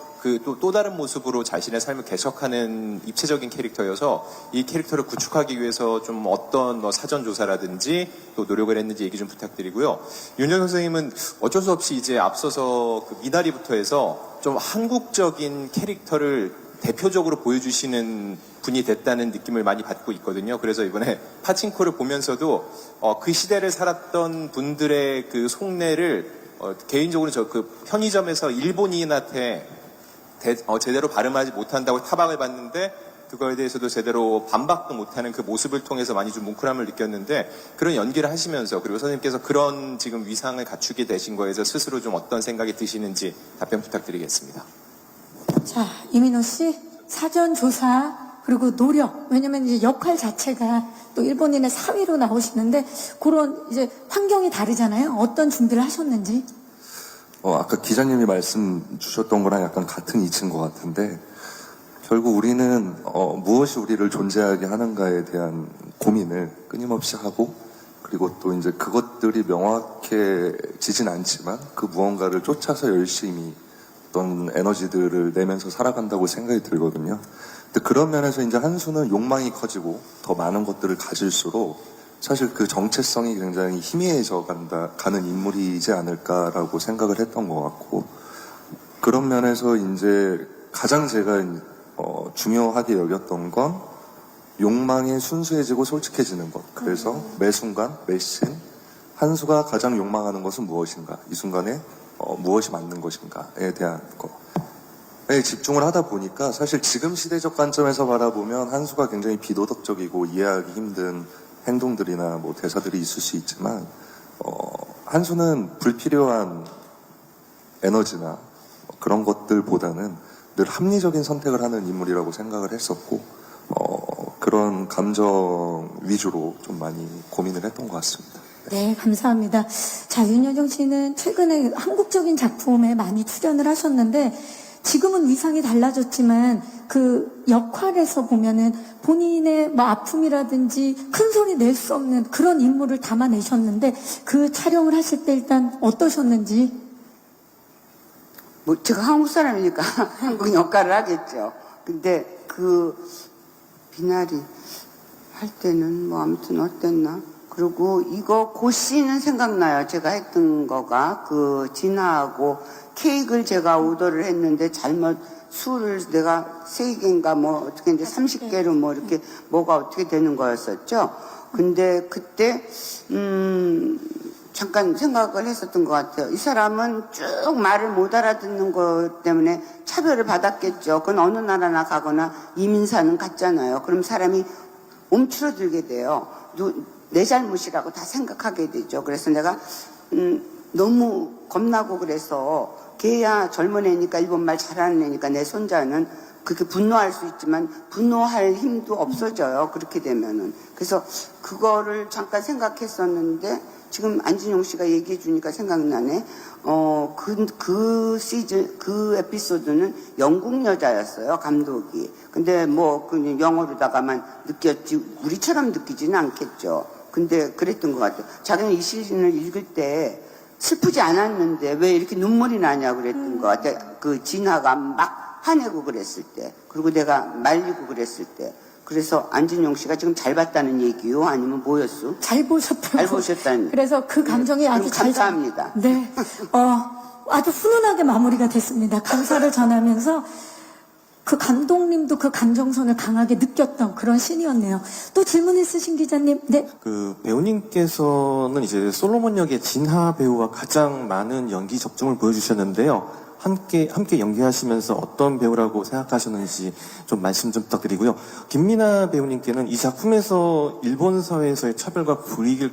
[SPEAKER 11] 또 다른 모습으로 자신의 삶을 개척하는 입체적인 캐릭터여서 이 캐릭터를 구축하기 위해서 좀 어떤 사전 조사라든지 또 노력을 했는지 얘기 좀 부탁드리고요. 윤여정 선생님은 어쩔 수 없이 이제 앞서서 그 미나리부터 해서 좀 한국적인 캐릭터를 대표적으로 보여주시는 분이 됐다는 느낌을 많이 받고 있거든요. 그래서 이번에 파친코를 보면서도 그 시대를 살았던 분들의 그 속내를 개인적으로 저 그 편의점에서 일본인한테 제대로 발음하지 못한다고 타박을 받는데 그거에 대해서도 제대로 반박도 못하는 그 모습을 통해서 많이 좀 뭉클함을 느꼈는데, 그런 연기를 하시면서 그리고 선생님께서 그런 지금 위상을 갖추게 되신 거에서 스스로 좀 어떤 생각이 드시는지 답변 부탁드리겠습니다.
[SPEAKER 1] 자, 이민호 씨, 사전 조사 그리고 노력, 왜냐면 이제 역할 자체가 또 일본인의 사위로 나오시는데 그런 이제 환경이 다르잖아요. 어떤 준비를 하셨는지.
[SPEAKER 3] 아까 기자님이 말씀 주셨던 거랑 약간 같은 이치인 것 같은데, 결국 우리는 무엇이 우리를 존재하게 하는가에 대한 고민을 끊임없이 하고, 그리고 또 이제 그것들이 명확해지진 않지만 그 무언가를 쫓아서 열심히 어떤 에너지들을 내면서 살아간다고 생각이 들거든요. 근데 그런 면에서 이제 한수는 욕망이 커지고 더 많은 것들을 가질수록 사실 그 정체성이 굉장히 희미해져 가는 인물이지 않을까라고 생각을 했던 것 같고, 그런 면에서 이제 가장 제가 중요하게 여겼던 건 욕망이 순수해지고 솔직해지는 것. 그래서 매 순간, 매 씬, 한수가 가장 욕망하는 것은 무엇인가? 이 순간에 무엇이 맞는 것인가에 대한 것에 집중을 하다 보니까 사실 지금 시대적 관점에서 바라보면 한수가 굉장히 비도덕적이고 이해하기 힘든 행동들이나 뭐 대사들이 있을 수 있지만 한수는 불필요한 에너지나 그런 것들보다는 늘 합리적인 선택을 하는 인물이라고 생각을 했었고 그런 감정 위주로 좀 많이 고민을 했던 것 같습니다.
[SPEAKER 1] 네, 감사합니다. 자, 윤여정 씨는 최근에 한국적인 작품에 많이 출연을 하셨는데 지금은 위상이 달라졌지만 그 역할에서 보면은 본인의 뭐 아픔이라든지 큰 소리 낼 수 없는 그런 인물을 담아내셨는데 그 촬영을 하실 때 일단 어떠셨는지?
[SPEAKER 2] 뭐 제가 한국 사람이니까 한국 역할을 하겠죠. 근데 그 비나리 할 때는 뭐 아무튼 어땠나? 그리고 이거 그 씬은 생각나요. 제가 했던 거가 그 진아하고 케이크를 제가 오더를 했는데 잘못 술을 내가 3개인가 뭐 어떻게 이제 30개로 뭐 이렇게 뭐가 어떻게 되는 거였었죠. 근데 그때 잠깐 생각을 했었던 것 같아요. 이 사람은 쭉 말을 못 알아듣는 것 때문에 차별을 받았겠죠. 그건 어느 나라나 가거나 이민사는 같잖아요. 그럼 사람이 움츠러들게 돼요. 내 잘못이라고 다 생각하게 되죠. 그래서 내가 너무 겁나고 그래서 걔야 젊은 애니까 일본말 잘하는 애니까 내 손자는 그렇게 분노할 수 있지만 분노할 힘도 없어져요. 그렇게 되면은. 그래서 그거를 잠깐 생각했었는데 지금 안진용 씨가 얘기해 주니까 생각나네. 그 시즌, 그 에피소드는 영국 여자였어요, 감독이. 근데 뭐, 그 영어로다가만 느꼈지, 우리처럼 느끼지는 않겠죠. 근데 그랬던 것 같아요. 자기는 이 시즌을 읽을 때 슬프지 않았는데 왜 이렇게 눈물이 나냐고 그랬던 것 같아요. 그 진아가 막 화내고 그랬을 때. 그리고 내가 말리고 그랬을 때. 그래서 안진용 씨가 지금 잘 봤다는 얘기요? 아니면 뭐였어?
[SPEAKER 1] 잘 보셨다고.
[SPEAKER 2] 잘 보셨다는.
[SPEAKER 1] 그래서 그 감정이 아주 잘.
[SPEAKER 2] 감사합니다.
[SPEAKER 1] 네. 아주 훈훈하게 마무리가 됐습니다. 감사를 전하면서 그 감독님도 그 감정선을 강하게 느꼈던 그런 씬이었네요. 또 질문 있으신 기자님? 네.
[SPEAKER 12] 그 배우님께서는 이제 솔로몬 역의 진하 배우와 가장 많은 연기 접점을 보여주셨는데요. 함께 연기하시면서 어떤 배우라고 생각하셨는지 좀 말씀 좀 부탁드리고요. 김미나 배우님께는 이 작품에서 일본 사회에서의 차별과 불이익을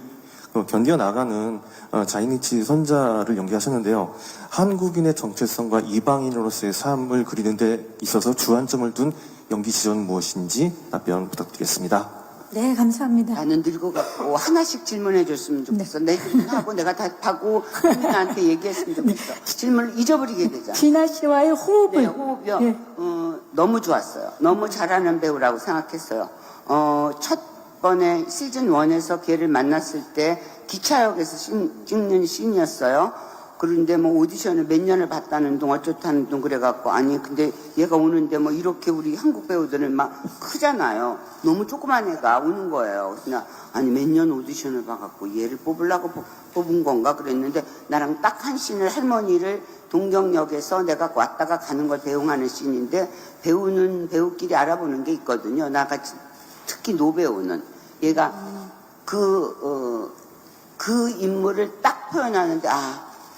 [SPEAKER 12] 견뎌나가는 자이니치 선자를 연기하셨는데요. 한국인의 정체성과 이방인으로서의 삶을 그리는 데 있어서 주안점을 둔 연기 지점은 무엇인지 답변 부탁드리겠습니다.
[SPEAKER 1] 네, 감사합니다.
[SPEAKER 2] 나는 늙어갖고 하나씩 질문해 줬으면 좋겠어. 내 질문하고 내가 답하고 나한테 얘기했으면 좋겠어. 질문을 잊어버리게 되잖아.
[SPEAKER 1] 진아 씨와의 호흡을.
[SPEAKER 2] 네, 호흡이요.
[SPEAKER 1] 예.
[SPEAKER 2] 너무 좋았어요. 너무 잘하는 배우라고 생각했어요. 첫 번에 시즌 1에서 걔를 만났을 때 기차역에서 찍는 씬이었어요. 그런데 뭐 오디션을 몇 년을 봤다는 둥 어쩌다는 둥 그래갖고 아니 근데 얘가 오는데 뭐 이렇게 우리 한국 배우들은 막 크잖아요. 너무 조그만 애가 오는 거예요. 그래서 아니 몇 년 오디션을 봐갖고 얘를 뽑으려고 뽑은 건가 그랬는데 나랑 딱 한 씬을 할머니를 동경역에서 내가 왔다가 가는 걸 배웅하는 씬인데 배우는 배우끼리 알아보는 게 있거든요. 나같이 특히 노배우는 얘가 그 인물을 딱 표현하는데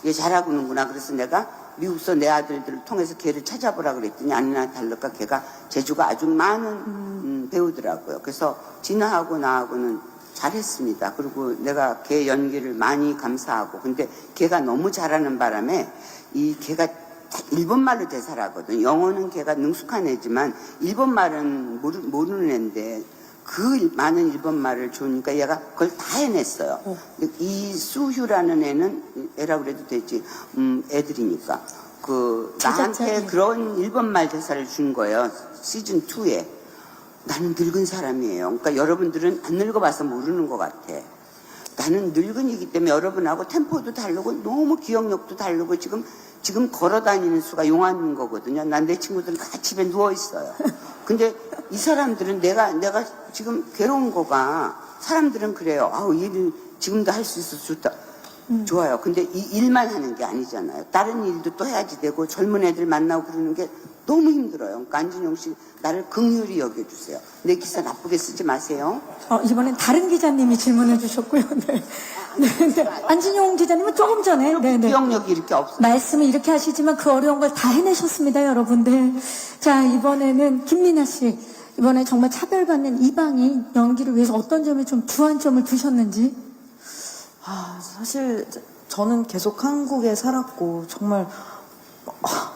[SPEAKER 2] 얘 잘하고는구나. 그래서 내가 미국서 내 아들들을 통해서 걔를 찾아보라 그랬더니 아니나 다를까 걔가 재주가 아주 많은 배우더라고요. 그래서 진아하고 나하고는 잘했습니다. 그리고 내가 걔 연기를 많이 감사하고 근데 걔가 너무 잘하는 바람에 걔가 일본말로 대사를 하거든. 영어는 걔가 능숙한 애지만 일본말은 모르는 애인데 그 많은 일본말을 좋으니까 얘가 그걸 다 해냈어요. 이수휴라는 애는 애라고 그래도 되지 애들이니까 나한테
[SPEAKER 1] 제작자님.
[SPEAKER 2] 그런 일본말 대사를 준 거예요. 시즌 2에. 나는 늙은 사람이에요. 그러니까 여러분들은 안 늙어봐서 모르는 것 같아. 나는 늙은이기 때문에 여러분하고 템포도 다르고 너무 기억력도 다르고 지금 걸어 다니는 수가 용하는 거거든요. 난 내 친구들은 다 집에 누워 있어요. 근데 이 사람들은 내가 지금 괴로운 거가 사람들은 그래요. 아우 일을 지금도 할 수 있어서 좋다. 좋아요. 근데 이 일만 하는 게 아니잖아요. 다른 일도 또 해야지 되고 젊은 애들 만나고 그러는 게 너무 힘들어요. 그러니까 안진용 씨 나를 긍휼히 여겨주세요. 내 기사 나쁘게 쓰지 마세요.
[SPEAKER 1] 이번엔 다른 기자님이 질문해 주셨고요. 네. 네. 안진용 기자님은 조금 전에
[SPEAKER 2] 기억력이 이렇게 없어요.
[SPEAKER 1] 말씀을 이렇게 하시지만 그 어려운 걸 다 해내셨습니다, 여러분들. 자, 이번에는 김민아 씨. 이번에 정말 차별받는 이방인 연기를 위해서 어떤 점에 좀 주안점을 두셨는지.
[SPEAKER 4] 사실 저는 계속 한국에 살았고 정말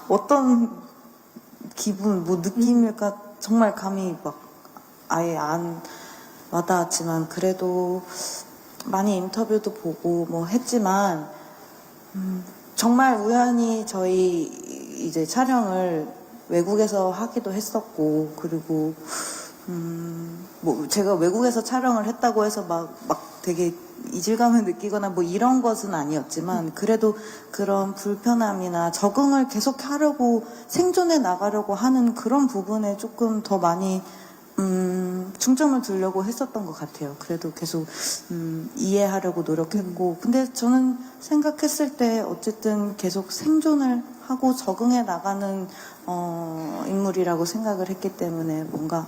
[SPEAKER 4] 어떤 기분, 느낌일까 정말 감이 막 아예 안 와닿았지만 그래도 많이 인터뷰도 보고 뭐 했지만 정말 우연히 저희 이제 촬영을 외국에서 하기도 했었고 그리고 뭐 제가 외국에서 촬영을 했다고 해서 막 되게 이질감을 느끼거나 뭐 이런 것은 아니었지만 그래도 그런 불편함이나 적응을 계속 하려고 생존해 나가려고 하는 그런 부분에 조금 더 많이 중점을 두려고 했었던 것 같아요. 그래도 계속 이해하려고 노력했고 근데 저는 생각했을 때 어쨌든 계속 생존을 하고 적응해 나가는 인물이라고 생각을 했기 때문에 뭔가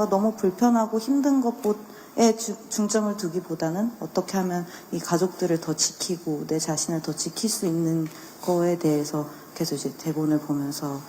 [SPEAKER 4] 너무 불편하고 힘든 것에 중점을 두기보다는 어떻게 하면 이 가족들을 더 지키고 내 자신을 더 지킬 수 있는 거에 대해서 계속 이제 대본을 보면서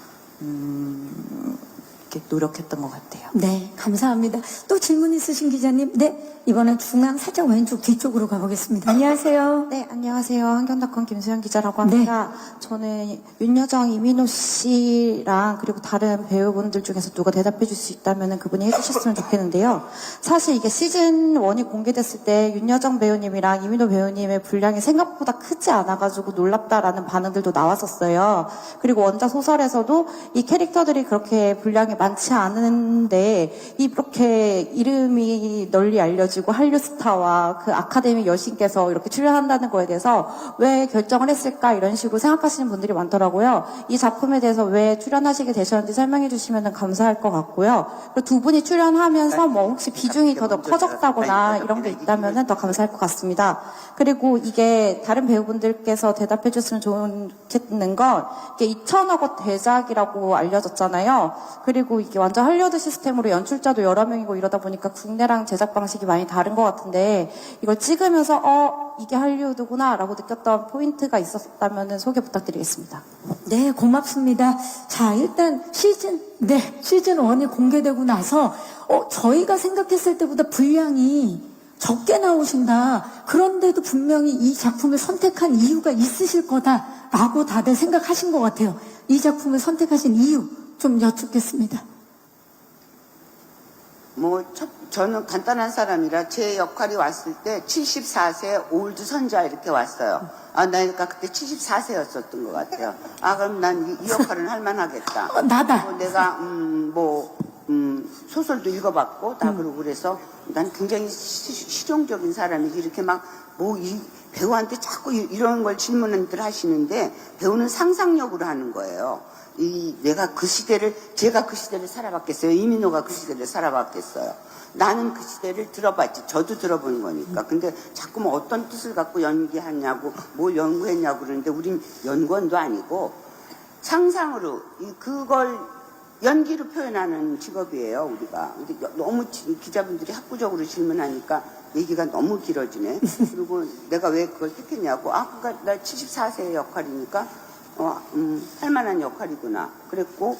[SPEAKER 4] 이렇게 노력했던 것 같아요.
[SPEAKER 1] 네, 감사합니다. 또 질문 있으신 기자님? 네, 이번엔 중앙 살짝 왼쪽 뒤쪽으로 가보겠습니다. 안녕하세요.
[SPEAKER 13] 네, 안녕하세요. 한경닷컴 김수현 기자라고 합니다. 저는 윤여정, 이민호 씨랑 그리고 다른 배우분들 중에서 누가 대답해 줄 수 있다면 그분이 해주셨으면 좋겠는데요. 사실 이게 시즌 1이 공개됐을 때 윤여정 배우님이랑 이민호 배우님의 분량이 생각보다 크지 않아가지고 놀랍다라는 반응들도 나왔었어요. 그리고 원작 소설에서도 이 캐릭터들이 그렇게 분량이 많지 않은데 이렇게 이름이 널리 알려지고 한류 스타와 그 아카데미 여신께서 이렇게 출연한다는 거에 대해서 왜 결정을 했을까 이런 식으로 생각하시는 분들이 많더라고요. 이 작품에 대해서 왜 출연하시게 되셨는지 설명해 주시면 감사할 것 같고요. 그리고 두 분이 출연하면서 뭐 혹시 비중이 더 커졌다거나 이런 게 있다면 더 감사할 것 같습니다. 그리고 이게 다른 배우분들께서 대답해 줬으면 좋겠는 건 이게 2,000억 원 대작이라고 알려졌잖아요. 그리고 이게 완전 할리우드 시스템으로 연출자도 여러 명이고 이러다 보니까 국내랑 제작 방식이 많이 다른 것 같은데 이걸 찍으면서 이게 할리우드구나 라고 느꼈던 포인트가 있었다면 소개 부탁드리겠습니다.
[SPEAKER 1] 네, 고맙습니다. 자, 일단 시즌 1이 공개되고 나서 저희가 생각했을 때보다 분량이 적게 나오신다. 그런데도 분명히 이 작품을 선택한 이유가 있으실 거다라고 다들 생각하신 것 같아요. 이 작품을 선택하신 이유 좀 여쭙겠습니다.
[SPEAKER 2] 저는 간단한 사람이라 제 역할이 왔을 때 74세 올드 선자 이렇게 왔어요. 내가 그때 74세였었던 것 같아요. 그럼 난 이 역할은 할만하겠다.
[SPEAKER 1] 나다.
[SPEAKER 2] 내가 소설도 읽어봤고 다 그러고 그래서 난 굉장히 실용적인 사람이지 이렇게 이 배우한테 자꾸 이런 걸 질문들 하시는데 배우는 상상력으로 하는 거예요. 제가 그 시대를 살아봤겠어요? 이민호가 그 시대를 살아봤겠어요? 나는 그 시대를 들어봤지. 저도 들어본 거니까. 근데 자꾸 어떤 뜻을 갖고 연기하냐고, 뭘 연구했냐고 그러는데 우린 연구원도 아니고 상상으로 그걸 연기로 표현하는 직업이에요, 우리가. 근데 너무 기자분들이 학구적으로 질문하니까 얘기가 너무 길어지네. 그리고 내가 왜 그걸 택했냐고. 그러니까 나 74세의 역할이니까 할 만한 역할이구나. 그랬고,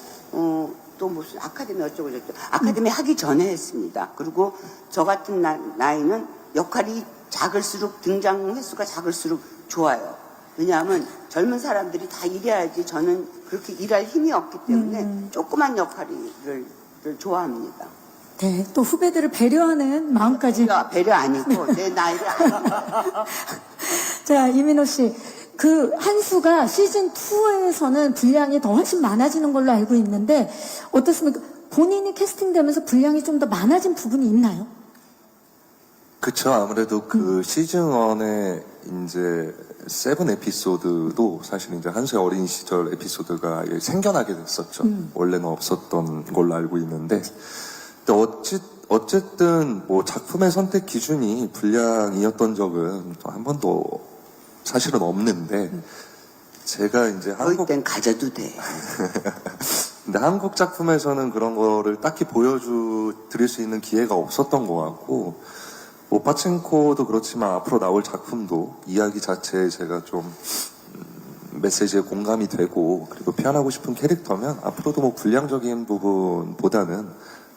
[SPEAKER 2] 또 무슨 아카데미 어쩌고저쩌고. 아카데미 하기 전에 했습니다. 그리고 저 같은 나이는 역할이 작을수록 등장 횟수가 작을수록 좋아요. 왜냐하면 젊은 사람들이 다 일해야지 저는 그렇게 일할 힘이 없기 때문에 조그만 역할을 좋아합니다.
[SPEAKER 1] 네, 또 후배들을 배려하는 마음까지.
[SPEAKER 2] 배려 아니고 내 나이를 아니고.
[SPEAKER 1] 자, 이민호 씨. 그 한수가 시즌 2에서는 분량이 더 훨씬 많아지는 걸로 알고 있는데 어떻습니까? 본인이 캐스팅되면서 분량이 좀 더 많아진 부분이 있나요?
[SPEAKER 3] 그쵸. 아무래도 그 시즌 1의 이제 7 에피소드도 사실 이제 한수의 어린 시절 에피소드가 생겨나게 됐었죠. 원래는 없었던 걸로 알고 있는데. 근데 어쨌든 뭐 작품의 선택 기준이 분량이었던 적은 한 번도 사실은 없는데, 제가 이제
[SPEAKER 2] 거의 땐 가져도 돼.
[SPEAKER 3] 근데 한국 작품에서는 그런 거를 딱히 드릴 수 있는 기회가 없었던 것 같고, 뭐 파친코도 그렇지만 앞으로 나올 작품도 이야기 자체에 제가 좀 메시지에 공감이 되고 그리고 표현하고 싶은 캐릭터면 앞으로도 뭐 분량적인 부분보다는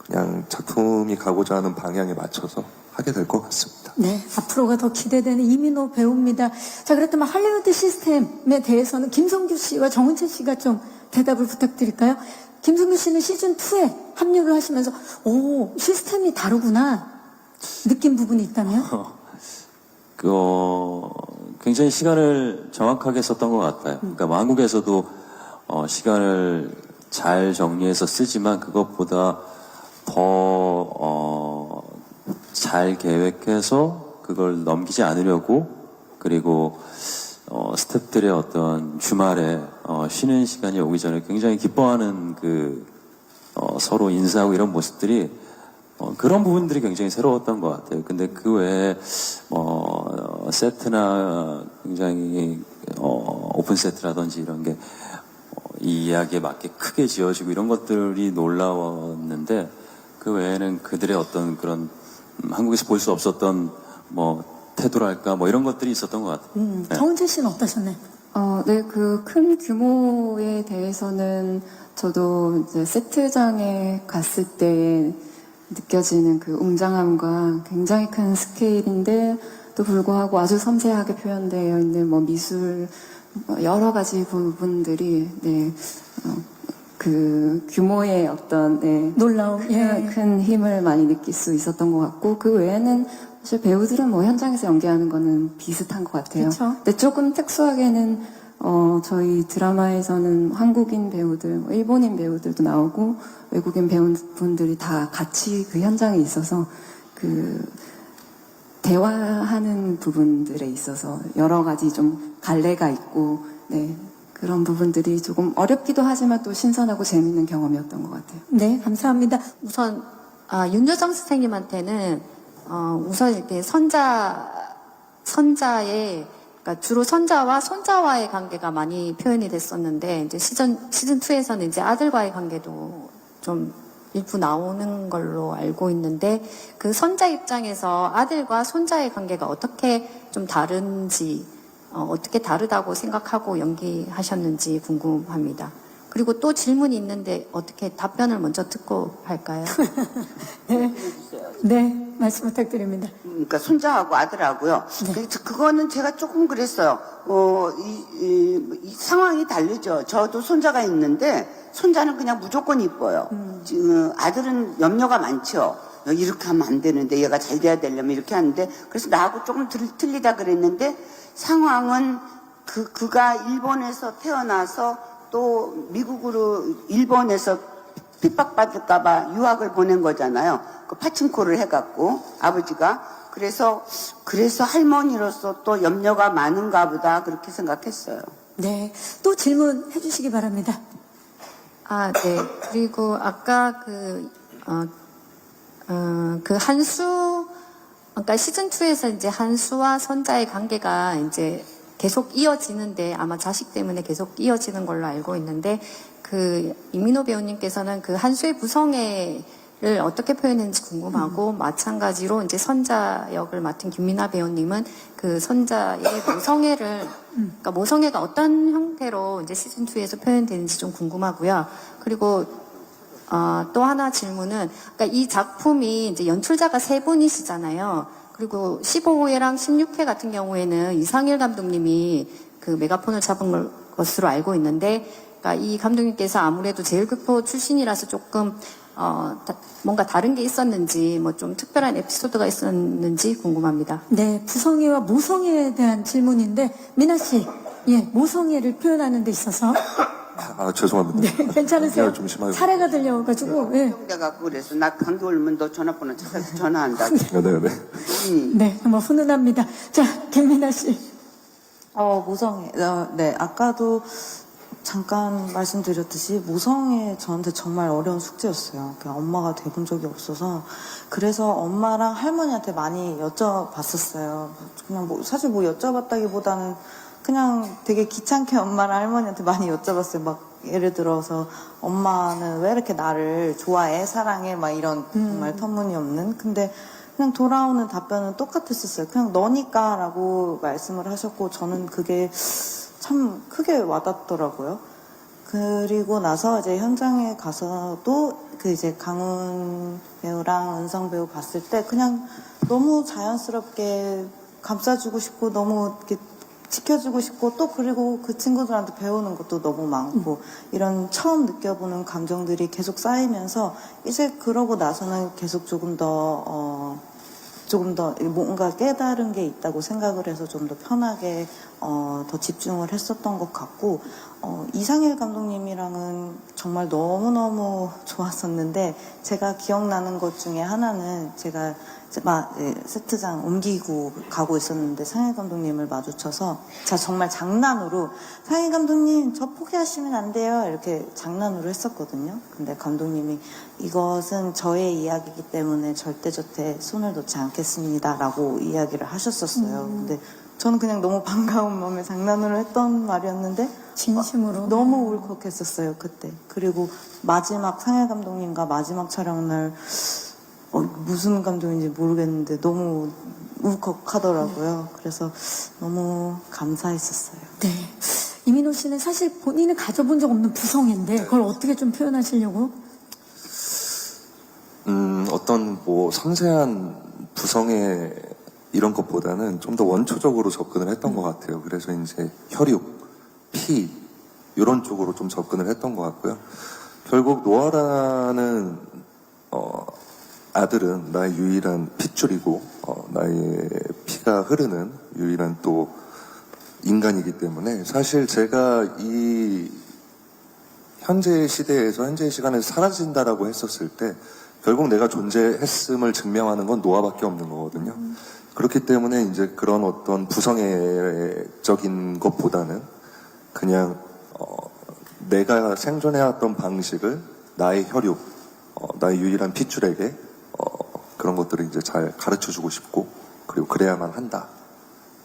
[SPEAKER 3] 그냥 작품이 가고자 하는 방향에 맞춰서 하게 될 것 같습니다.
[SPEAKER 1] 네, 앞으로가 더 기대되는 이민호 배우입니다. 자, 그렇다면 할리우드 시스템에 대해서는 김성규 씨와 정은채 씨가 좀 대답을 부탁드릴까요? 김성규 씨는 시즌 2에 합류를 하시면서 오, 시스템이 다르구나 느낀 부분이 있다면?
[SPEAKER 6] 굉장히 시간을 정확하게 썼던 것 같아요. 그러니까 뭐 한국에서도 시간을 잘 정리해서 쓰지만 그것보다 더 잘 계획해서 그걸 넘기지 않으려고, 그리고 스태프들의 어떤 주말에 쉬는 시간이 오기 전에 굉장히 기뻐하는 서로 인사하고 이런 모습들이 그런 부분들이 굉장히 새로웠던 것 같아요. 근데 그 외에 세트나 굉장히 오픈 세트라든지 이런 게 이 이야기에 맞게 크게 지어지고 이런 것들이 놀라웠는데, 그 외에는 그들의 어떤 그런 한국에서 볼 수 없었던 뭐 태도랄까 뭐 이런 것들이 있었던 것 같아요. 네.
[SPEAKER 1] 정은채 씨는 어떠셨나요?
[SPEAKER 5] 네, 그 큰 규모에 대해서는 저도 이제 세트장에 갔을 때 느껴지는 그 웅장함과 굉장히 큰 스케일인데 또 불구하고 아주 섬세하게 표현되어 있는 뭐 미술 여러 가지 부분들이 그 규모의 어떤
[SPEAKER 1] 놀라움,
[SPEAKER 5] 큰 힘을 많이 느낄 수 있었던 것 같고, 그 외에는 사실 배우들은 뭐 현장에서 연기하는 거는 비슷한 것 같아요.
[SPEAKER 1] 그쵸?
[SPEAKER 5] 근데 조금 특수하게는 저희 드라마에서는 한국인 배우들, 뭐 일본인 배우들도 나오고 외국인 배우분들이 다 같이 그 현장에 있어서 그 대화하는 부분들에 있어서 여러 가지 좀 갈래가 있고, 그런 부분들이 조금 어렵기도 하지만 또 신선하고 재밌는 경험이었던 것 같아요.
[SPEAKER 1] 네, 감사합니다.
[SPEAKER 14] 우선 윤여정 선생님한테는 우선 이렇게 선자의 그러니까 주로 선자와 손자와의 관계가 많이 표현이 됐었는데, 이제 시즌 2에서는 이제 아들과의 관계도 좀 일부 나오는 걸로 알고 있는데, 그 선자 입장에서 아들과 손자의 관계가 어떻게 좀 다른지, 어떻게 다르다고 생각하고 연기하셨는지 궁금합니다. 그리고 또 질문이 있는데 어떻게 답변을 먼저 듣고 할까요?
[SPEAKER 1] 네, 말씀 부탁드립니다.
[SPEAKER 2] 그러니까 손자하고 아들하고요. 그거는 제가 조금 그랬어요. 이 상황이 다르죠. 저도 손자가 있는데 손자는 그냥 무조건 이뻐요. 아들은 염려가 많죠. 이렇게 하면 안 되는데, 얘가 잘 돼야 되려면 이렇게 하는데, 그래서 나하고 조금 틀리다 그랬는데, 상황은 그가 일본에서 태어나서 또 미국으로 일본에서 핍박받을까봐 유학을 보낸 거잖아요. 그 파친코를 해갖고 아버지가. 그래서 할머니로서 또 염려가 많은가 보다 그렇게 생각했어요.
[SPEAKER 1] 네, 또 질문해 주시기 바랍니다.
[SPEAKER 14] 네. 그리고 아까 그 한수, 그러니까 시즌 2에서 이제 한수와 선자의 관계가 이제 계속 이어지는데, 아마 자식 때문에 계속 이어지는 걸로 알고 있는데, 그 이민호 배우님께서는 그 한수의 부성애를 어떻게 표현했는지 궁금하고, 마찬가지로 이제 선자 역을 맡은 김민아 배우님은 그 선자의 모성애를, 그러니까 모성애가 어떤 형태로 이제 시즌 2에서 표현되는지 좀 궁금하고요. 그리고 또 하나 질문은, 그러니까 이 작품이 이제 연출자가 3분이시잖아요. 그리고 15회랑 16회 같은 경우에는 이상일 감독님이 그 메가폰을 잡은 것으로 알고 있는데, 그러니까 이 감독님께서 아무래도 제일교포 출신이라서 조금 뭔가 다른 게 있었는지, 뭐 좀 특별한 에피소드가 있었는지 궁금합니다.
[SPEAKER 1] 네, 부성애와 모성애에 대한 질문인데, 미나 씨, 예, 모성애를 표현하는 데 있어서.
[SPEAKER 3] 죄송합니다.
[SPEAKER 1] 네, 괜찮으세요?
[SPEAKER 3] 연기가 좀 심하게.
[SPEAKER 1] 사례가 들려가지고, 예.
[SPEAKER 2] 내가 그래서 나 감기 걸리면 너 전화번호 찾아서 전화한다.
[SPEAKER 3] 네.
[SPEAKER 1] 네, 뭐 훈훈합니다. 자, 김민아 씨.
[SPEAKER 4] 모성애. 네, 아까도 잠깐 말씀드렸듯이 모성애 저한테 정말 어려운 숙제였어요. 엄마가 돼본 적이 없어서 그래서 엄마랑 할머니한테 많이 여쭤봤었어요. 그냥 사실 여쭤봤다기보다는 그냥 되게 귀찮게 엄마랑 할머니한테 많이 여쭤봤어요. 막 예를 들어서 엄마는 왜 이렇게 나를 좋아해, 사랑해, 막 이런 정말 터무니없는. 근데 그냥 돌아오는 답변은 똑같았었어요. 그냥 너니까라고 말씀을 하셨고 저는 그게 참 크게 와닿더라고요. 그리고 나서 이제 현장에 가서도 이제 강훈 배우랑 은성 배우 봤을 때 그냥 너무 자연스럽게 감싸주고 싶고 너무 이렇게 지켜주고 싶고 또 그리고 그 친구들한테 배우는 것도 너무 많고 이런 처음 느껴보는 감정들이 계속 쌓이면서 이제 그러고 나서는 계속 조금 더 뭔가 깨달은 게 있다고 생각을 해서 좀 더 편하게 더 집중을 했었던 것 같고 이상일 감독님이랑은 정말 너무너무 좋았었는데 제가 기억나는 것 중에 하나는 제가 세트장 옮기고 가고 있었는데 상일 감독님을 마주쳐서 제가 정말 장난으로 상일 감독님 저 포기하시면 안 돼요 이렇게 장난으로 했었거든요. 근데 감독님이 이것은 저의 이야기이기 때문에 절대 곁에 손을 놓지 않겠습니다 라고 이야기를 하셨었어요. 근데 저는 그냥 너무 반가운 마음에 장난으로 했던 말이었는데
[SPEAKER 1] 진심으로
[SPEAKER 4] 너무 울컥했었어요 그때. 그리고 마지막 상일 감독님과 마지막 촬영날 무슨 감정인지 모르겠는데 너무 울컥하더라고요. 그래서 너무 감사했었어요.
[SPEAKER 1] 네. 이민호 씨는 사실 본인은 가져본 적 없는 부성애인데 그걸 어떻게 좀 표현하시려고?
[SPEAKER 3] 어떤 섬세한 부성애 이런 것보다는 좀 더 원초적으로 접근을 했던 것 같아요. 그래서 이제 혈육, 피 이런 쪽으로 좀 접근을 했던 것 같고요. 결국 노아라는 아들은 나의 유일한 핏줄이고 나의 피가 흐르는 유일한 또 인간이기 때문에 사실 제가 이 현재의 시대에서 현재의 시간에서 사라진다라고 했었을 때 결국 내가 존재했음을 증명하는 건 노아밖에 없는 거거든요. 그렇기 때문에 이제 그런 어떤 부성애적인 것보다는 그냥 내가 생존해왔던 방식을 나의 혈육, 나의 유일한 핏줄에게 그런 것들을 이제 잘 가르쳐주고 싶고 그리고 그래야만 한다.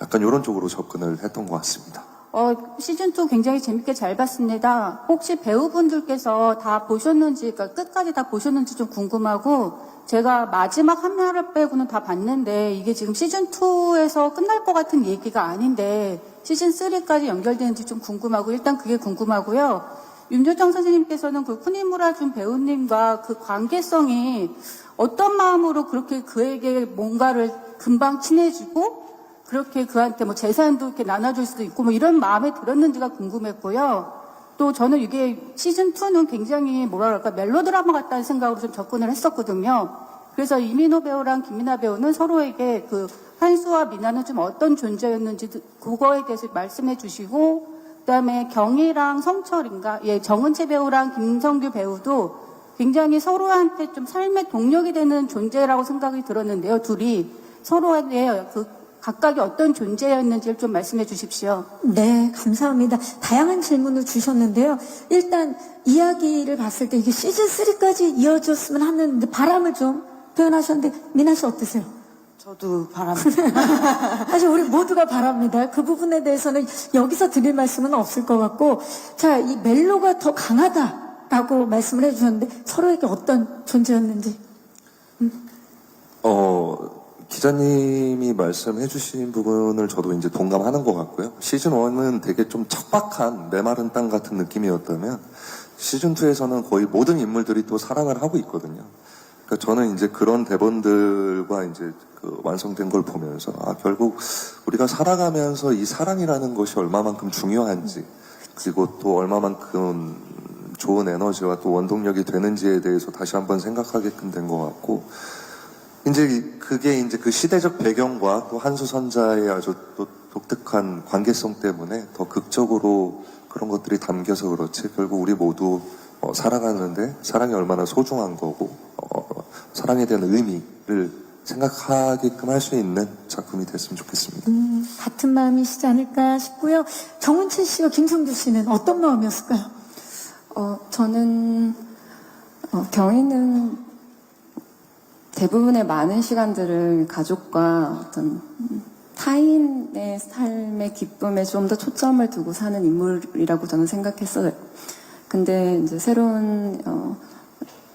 [SPEAKER 3] 약간 이런 쪽으로 접근을 했던 것 같습니다.
[SPEAKER 15] 시즌2 굉장히 재밌게 잘 봤습니다. 혹시 배우분들께서 다 보셨는지, 그러니까 끝까지 다 보셨는지 좀 궁금하고, 제가 마지막 한 화를 빼고는 다 봤는데, 이게 지금 시즌2에서 끝날 것 같은 얘기가 아닌데, 시즌3까지 연결되는지 좀 궁금하고, 일단 그게 궁금하고요. 윤여정 선생님께서는 그 쿠니무라 준 배우님과 그 관계성이 어떤 마음으로 그렇게 그에게 뭔가를 금방 친해지고, 그렇게 그한테 재산도 이렇게 나눠줄 수도 있고 이런 마음에 들었는지가 궁금했고요. 또 저는 이게 시즌2는 굉장히 멜로드라마 같다는 생각으로 좀 접근을 했었거든요. 그래서 이민호 배우랑 김민아 배우는 서로에게 그 한수와 미나는 좀 어떤 존재였는지 그거에 대해서 말씀해 주시고, 그다음에 경희랑 성철인가, 정은채 배우랑 김성규 배우도 굉장히 서로한테 좀 삶의 동력이 되는 존재라고 생각이 들었는데요. 둘이 서로에 각각이 어떤 존재였는지를 좀 말씀해 주십시오.
[SPEAKER 1] 네, 감사합니다. 다양한 질문을 주셨는데요. 일단 이야기를 봤을 때 이게 시즌3까지 이어졌으면 하는 바람을 좀 표현하셨는데 민아 씨 어떠세요?
[SPEAKER 4] 저도 바랍니다.
[SPEAKER 1] 사실 우리 모두가 바랍니다. 그 부분에 대해서는 여기서 드릴 말씀은 없을 것 같고, 자, 이 멜로가 더 강하다라고 말씀을 해주셨는데 서로에게 어떤 존재였는지.
[SPEAKER 3] 기자님이 말씀해주신 부분을 저도 이제 동감하는 것 같고요. 시즌 1은 되게 좀 척박한 메마른 땅 같은 느낌이었다면 시즌 2에서는 거의 모든 인물들이 또 사랑을 하고 있거든요. 그러니까 저는 이제 그런 대본들과 이제 그 완성된 걸 보면서 결국 우리가 살아가면서 이 사랑이라는 것이 얼마만큼 중요한지 그리고 또 얼마만큼 좋은 에너지와 또 원동력이 되는지에 대해서 다시 한번 생각하게끔 된 것 같고. 이제 그게 이제 그 시대적 배경과 또 한수 선자의 아주 또 독특한 관계성 때문에 더 극적으로 그런 것들이 담겨서 그렇지 결국 우리 모두 살아가는데 사랑이 얼마나 소중한 거고 사랑에 대한 의미를 생각하게끔 할 수 있는 작품이 됐으면 좋겠습니다.
[SPEAKER 1] 같은 마음이시지 않을까 싶고요. 정은채 씨와 김성주 씨는 어떤 마음이었을까요?
[SPEAKER 5] 저는 경희는 대부분의 많은 시간들을 가족과 어떤 타인의 삶의 기쁨에 좀 더 초점을 두고 사는 인물이라고 저는 생각했어요. 근데 이제 새로운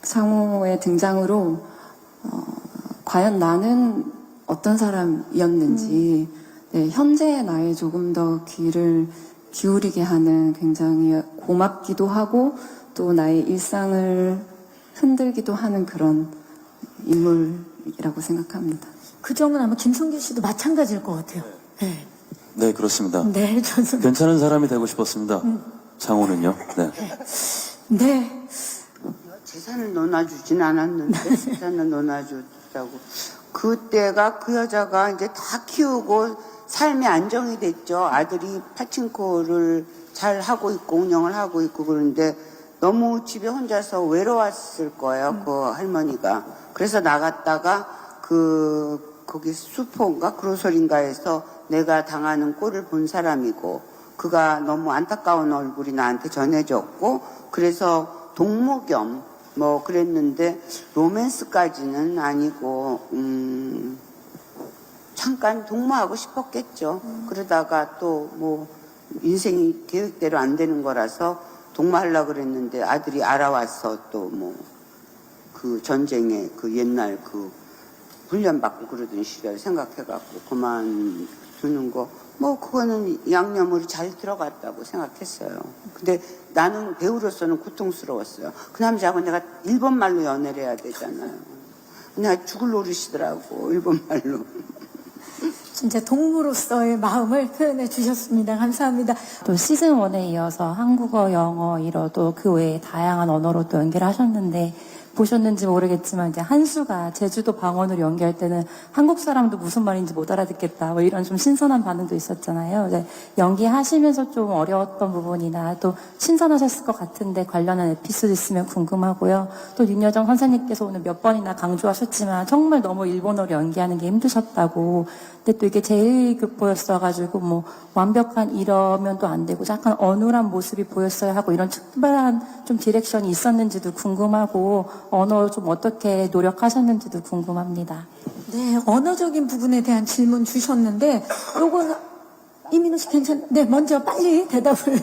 [SPEAKER 5] 상호의 등장으로 과연 나는 어떤 사람이었는지 현재의 나에 조금 더 귀를 기울이게 하는 굉장히 고맙기도 하고 또 나의 일상을 흔들기도 하는 그런 인물이라고 생각합니다.
[SPEAKER 1] 그 점은 아마 김성규 씨도 마찬가지일 것 같아요. 네,
[SPEAKER 6] 네, 그렇습니다.
[SPEAKER 1] 네, 저는
[SPEAKER 6] 괜찮은 사람이 되고 싶었습니다. 장호는요? 네.
[SPEAKER 1] 네.
[SPEAKER 2] 재산을 논아주진 않았는데 재산을 논아주자고 그때가 그 여자가 이제 다 키우고 삶이 안정이 됐죠. 아들이 파친코를 잘 하고 있고 운영을 하고 있고 그런데 너무 집에 혼자서 외로웠을 거예요. 그 할머니가. 그래서 나갔다가 거기 수포인가 그로설인가에서 내가 당하는 꼴을 본 사람이고 그가 너무 안타까운 얼굴이 나한테 전해졌고 그래서 동무 겸 뭐 그랬는데 로맨스까지는 아니고 잠깐 동무하고 싶었겠죠. 그러다가 또 뭐 인생이 계획대로 안 되는 거라서 동무하려고 그랬는데 아들이 알아와서 또 뭐 그 전쟁에 그 옛날 그 훈련받고 그러던 시절 생각해갖고 그만두는 거 뭐 그거는 양념으로 잘 들어갔다고 생각했어요. 근데 나는 배우로서는 고통스러웠어요. 그 남자하고 내가 일본말로 연애를 해야 되잖아요. 내가 죽을 노릇이더라고 일본말로.
[SPEAKER 1] 진짜 동무로서의 마음을 표현해 주셨습니다. 감사합니다.
[SPEAKER 16] 또 시즌 1에 이어서 한국어, 영어, 일어도 그 외에 다양한 언어로 또 연기를 하셨는데 보셨는지 모르겠지만 이제 한수가 제주도 방언으로 연기할 때는 한국 사람도 무슨 말인지 못 알아듣겠다 뭐 이런 좀 신선한 반응도 있었잖아요. 이제 연기하시면서 좀 어려웠던 부분이나 또 신선하셨을 것 같은데 관련한 에피소드 있으면 궁금하고요. 또 윤여정 선생님께서 오늘 몇 번이나 강조하셨지만 정말 너무 일본어로 연기하는 게 힘드셨다고. 근데 또 이게 제1급보였어가지고 뭐 완벽한 이러면 또 안 되고 약간 어눌한 모습이 보였어야 하고 이런 특별한 좀 디렉션이 있었는지도 궁금하고 언어 좀 어떻게 노력하셨는지도 궁금합니다.
[SPEAKER 1] 네, 언어적인 부분에 대한 질문 주셨는데 요거는 이민호 씨 네, 먼저 빨리 대답을.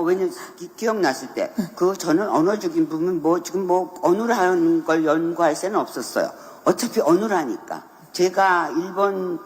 [SPEAKER 2] 왜냐면 기억났을 때 저는 언어적인 부분 지금 언어를 하는 걸 연구할 새는 없었어요. 어차피 언어라니까. 제가 일본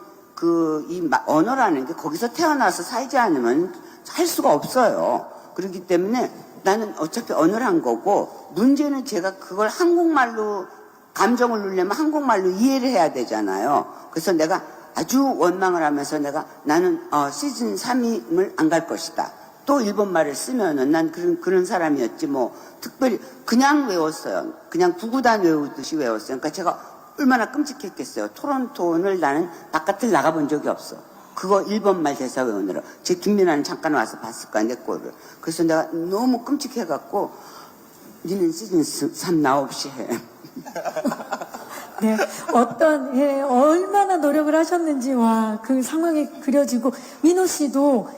[SPEAKER 2] 이 언어라는 게 거기서 태어나서 살지 않으면 할 수가 없어요. 그렇기 때문에 나는 어차피 언어를 한 거고 문제는 제가 그걸 한국말로 감정을 누르려면 한국말로 이해를 해야 되잖아요. 그래서 내가 아주 원망을 하면서 나는 시즌 3을 안 갈 것이다. 또 일본말을 쓰면은 난 그런 사람이었지 뭐 특별히 그냥 외웠어요. 그냥 구구단 외우듯이 외웠어요. 그러니까 제가 얼마나 끔찍했겠어요. 토론토를 나는 바깥을 나가본 적이 없어. 그거 일본말 대사 외우느라. 제 김민아는 잠깐 와서 봤을 거야, 내 꼴을. 그래서 내가 너무 끔찍해갖고 니는 시즌 3 나 없이 해.
[SPEAKER 1] 네, 얼마나 노력을 하셨는지, 그 상황이 그려지고, 민호 씨도,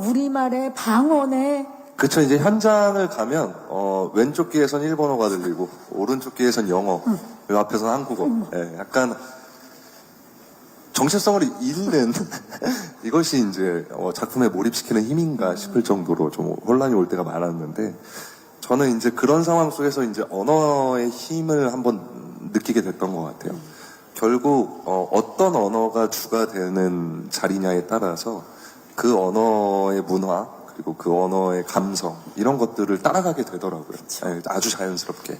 [SPEAKER 1] 우리말에, 방언에,
[SPEAKER 3] 그쵸, 이제 현장을 가면, 왼쪽 귀에선 일본어가 들리고, 오른쪽 귀에선 영어, 그 앞에서는 한국어. 예, 약간, 정체성을 잃는, 이것이 이제, 작품에 몰입시키는 힘인가 싶을 정도로 좀 혼란이 올 때가 많았는데, 저는 이제 그런 상황 속에서 이제 언어의 힘을 한번 느끼게 됐던 것 같아요. 결국, 어떤 언어가 주가 되는 자리냐에 따라서 그 언어의 문화, 그리고 그 언어의 감성, 이런 것들을 따라가게 되더라고요. 네, 아주 자연스럽게.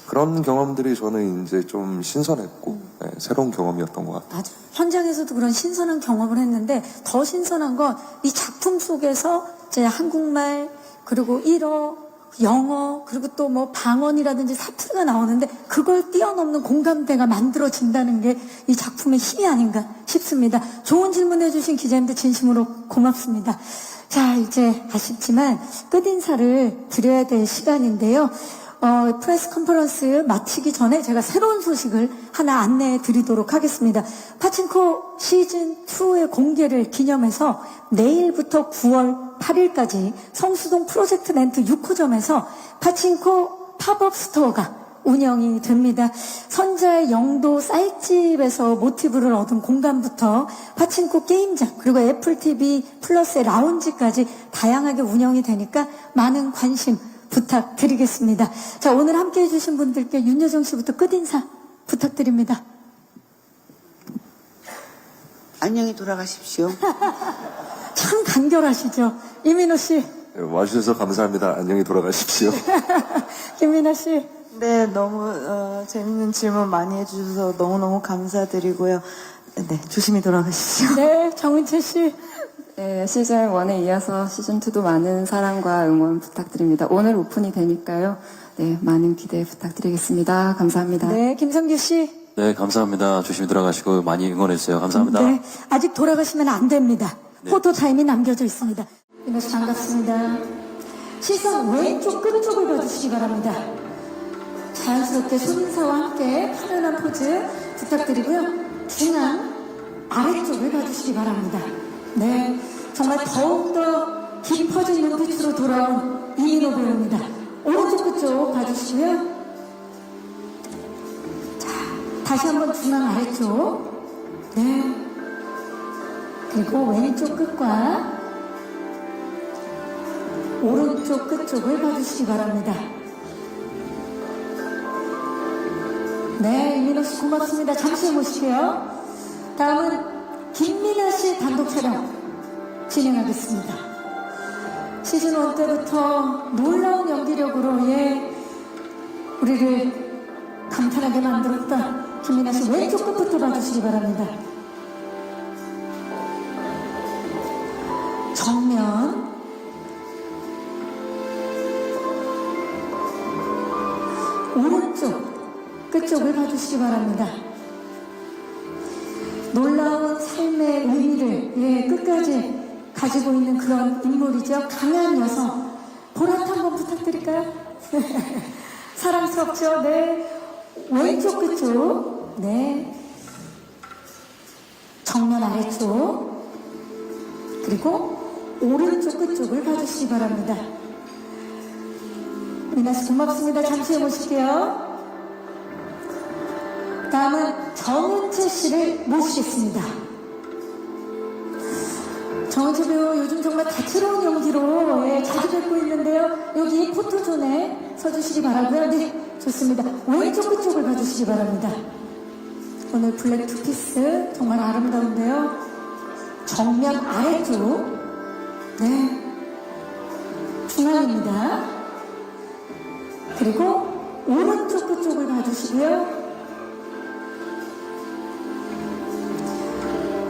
[SPEAKER 3] 그런 경험들이 저는 이제 좀 신선했고, 네, 새로운 경험이었던 것 같아요.
[SPEAKER 1] 맞아. 현장에서도 그런 신선한 경험을 했는데, 더 신선한 건 이 작품 속에서 제 한국말, 그리고 일어, 영어 그리고 또 뭐 방언이라든지 사투리가 나오는데 그걸 뛰어넘는 공감대가 만들어진다는 게 이 작품의 힘이 아닌가 싶습니다. 좋은 질문해 주신 기자님들 진심으로 고맙습니다. 자, 이제 아쉽지만 끝인사를 드려야 될 시간인데요. 프레스 컨퍼런스 마치기 전에 제가 새로운 소식을 하나 안내해 드리도록 하겠습니다. 파친코 시즌2의 공개를 기념해서 내일부터 9월 8일까지 성수동 프로젝트 렌트 6호점에서 파친코 팝업 스토어가 운영이 됩니다. 선자의 영도 쌀집에서 모티브를 얻은 공간부터 파친코 게임장 그리고 애플 TV 플러스의 라운지까지 다양하게 운영이 되니까 많은 관심 부탁드리겠습니다. 자, 오늘 함께 해주신 분들께 윤여정 씨부터 끝인사 부탁드립니다.
[SPEAKER 2] 안녕히 돌아가십시오.
[SPEAKER 1] 참 간결하시죠. 이민호 씨.
[SPEAKER 3] 와주셔서 감사합니다. 안녕히 돌아가십시오.
[SPEAKER 1] 김민아 씨.
[SPEAKER 4] 네, 너무 재밌는 질문 많이 해주셔서 너무너무 감사드리고요. 네, 조심히 돌아가십시오.
[SPEAKER 1] 네, 정은채 씨.
[SPEAKER 5] 네, 시즌 1에 이어서 시즌 2도 많은 사랑과 응원 부탁드립니다. 오늘 오픈이 되니까요. 네, 많은 기대 부탁드리겠습니다. 감사합니다.
[SPEAKER 1] 네, 김성규 씨.
[SPEAKER 6] 네, 감사합니다. 조심히 들어가시고 많이 응원해주세요. 감사합니다.
[SPEAKER 1] 네, 아직 돌아가시면 안 됩니다. 포토타임이 남겨져 있습니다. 민호 씨 반갑습니다. 시선 왼쪽 끝쪽을 봐주시기 바랍니다. 자연스럽게 손인사와 함께 편안한 포즈 부탁드리고요. 중앙 아래쪽을 봐주시기 바랍니다. 네, 정말 더욱더 깊어진 눈빛으로 돌아온 이민호 배우입니다. 오른쪽 끝쪽 봐주시고요. 자, 다시 한번 중앙 아래쪽. 네. 그리고 왼쪽 끝과 오른쪽 끝쪽을 봐주시기 바랍니다. 네, 이민호 씨 고맙습니다. 잠시 후에 모실게요. 다음은 김민아 씨 단독 촬영 진행하겠습니다. 시즌 1 때부터 놀라운 연기력으로 우리를 감탄하게 만들었던 김민아 씨 왼쪽 끝부터 봐주시기 바랍니다. 정면 오른쪽 끝쪽을 봐주시기 바랍니다. 놀라운 삶의 의미를 끝까지 가지고 있는 그런 인물이죠. 강한 여성. 보라트 한번 부탁드릴까요? 사랑스럽죠? 네. 왼쪽 끝쪽. 네. 정면 아래쪽. 그리고 오른쪽 끝쪽을 봐주시기 바랍니다. 미나씨 고맙습니다. 잠시 후에 모실게요. 다음은 정은채 씨를 모시겠습니다. 정은채 배우 요즘 정말 다채로운 연기로 자주 뵙고 있는데요. 여기 포토존에 서주시기 바라고요. 네, 좋습니다. 왼쪽 끝쪽을 봐주시기 바랍니다. 오늘 블랙 투피스 정말 아름다운데요. 정면 아래쪽. 네, 중앙입니다. 그리고 오른쪽 끝쪽을 봐주시고요.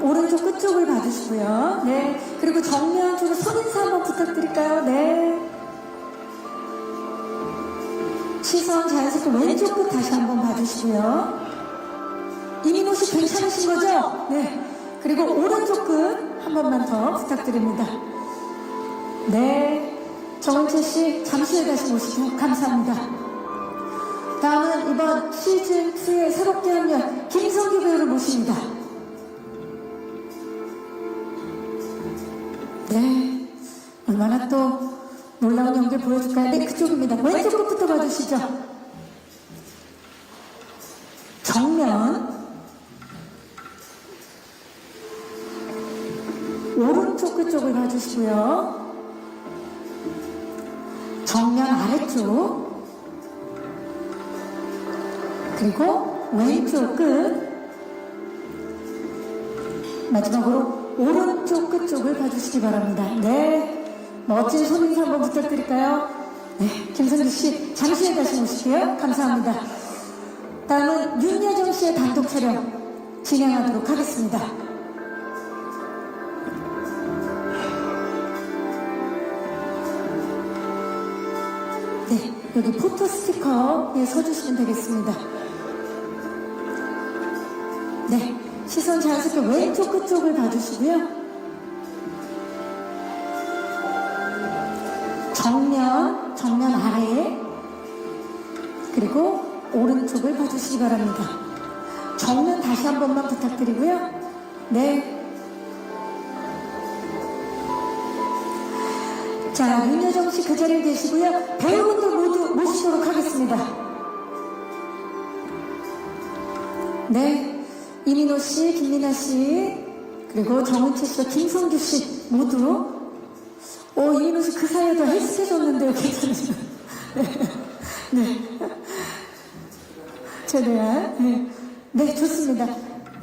[SPEAKER 1] 오른쪽 끝쪽을 봐주시고요. 네. 그리고 정면 쪽으로 손인사 한번 부탁드릴까요? 네. 시선 자연스럽게 왼쪽 끝 다시 한번 봐주시고요. 이민호 씨 괜찮으신 거죠? 네. 그리고 오른쪽 끝 한 번만 더 부탁드립니다. 네. 정은채 씨 잠시 후에 다시 모시고 감사합니다. 다음은 이번 시즌2에 새롭게 합류한 김성규 배우를 모십니다. 네. 얼마나 또 놀라운 연기를 보여줄까요? 네, 그쪽입니다. 왼쪽 끝부터 봐주시죠. 정면. 오른쪽 끝쪽을 봐주시고요. 정면 아래쪽. 그리고 왼쪽 끝. 마지막으로 오른쪽 끝쪽을 봐주시기 바랍니다. 네. 멋진 손인사 한번 부탁드릴까요? 네. 김선기 씨, 잠시 후에 다시 모실게요. 감사합니다. 다음은 윤여정 씨의 단독 촬영 진행하도록 하겠습니다. 네, 여기 포토 스티커에 서주시면 되겠습니다. 네, 시선 자연스럽게 왼쪽 끝쪽을 봐주시고요. 정면 아래, 그리고 오른쪽을 봐주시기 바랍니다. 정면 다시 한 번만 부탁드리고요. 네. 자, 윤여정 씨 그 자리에 계시고요. 배우분들 모두 모시도록 하겠습니다. 네. 이민호 씨, 김민아 씨, 그리고 정은채 씨와 김성규 씨 모두. 이민호 씨 그 사이에도 헬스 해줬는데요. 괜찮으세요? 네. 최대한. 네. 네, 좋습니다.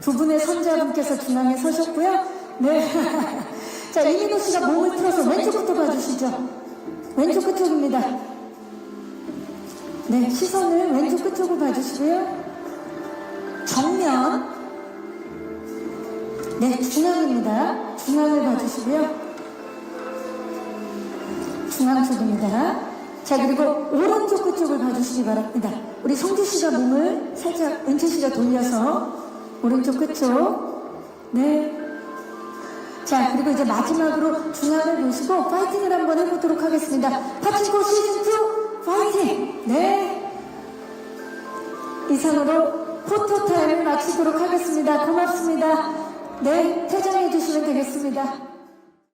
[SPEAKER 1] 두 분의 선자분께서 중앙에 서셨고요. 네. 자, 이민호 씨가 몸을 풀어서 왼쪽부터 봐주시죠. 왼쪽 끝쪽입니다. 네, 시선을 왼쪽 끝쪽으로 봐주시고요. 정면. 네, 중앙입니다. 중앙을 봐주시고요. 중앙 쪽입니다. 자, 그리고 오른쪽 끝쪽을 봐주시기 바랍니다. 우리 성규 씨가 몸을 살짝 은채 씨가 돌려서 오른쪽 끝쪽. 네. 자, 그리고 이제 마지막으로 중앙을 보시고 파이팅을 한번 해보도록 하겠습니다. 파친코 시즌2 파이팅! 네. 이상으로 포토타임을 마치도록 하겠습니다. 고맙습니다. 네, 퇴장해 주시면 되겠습니다.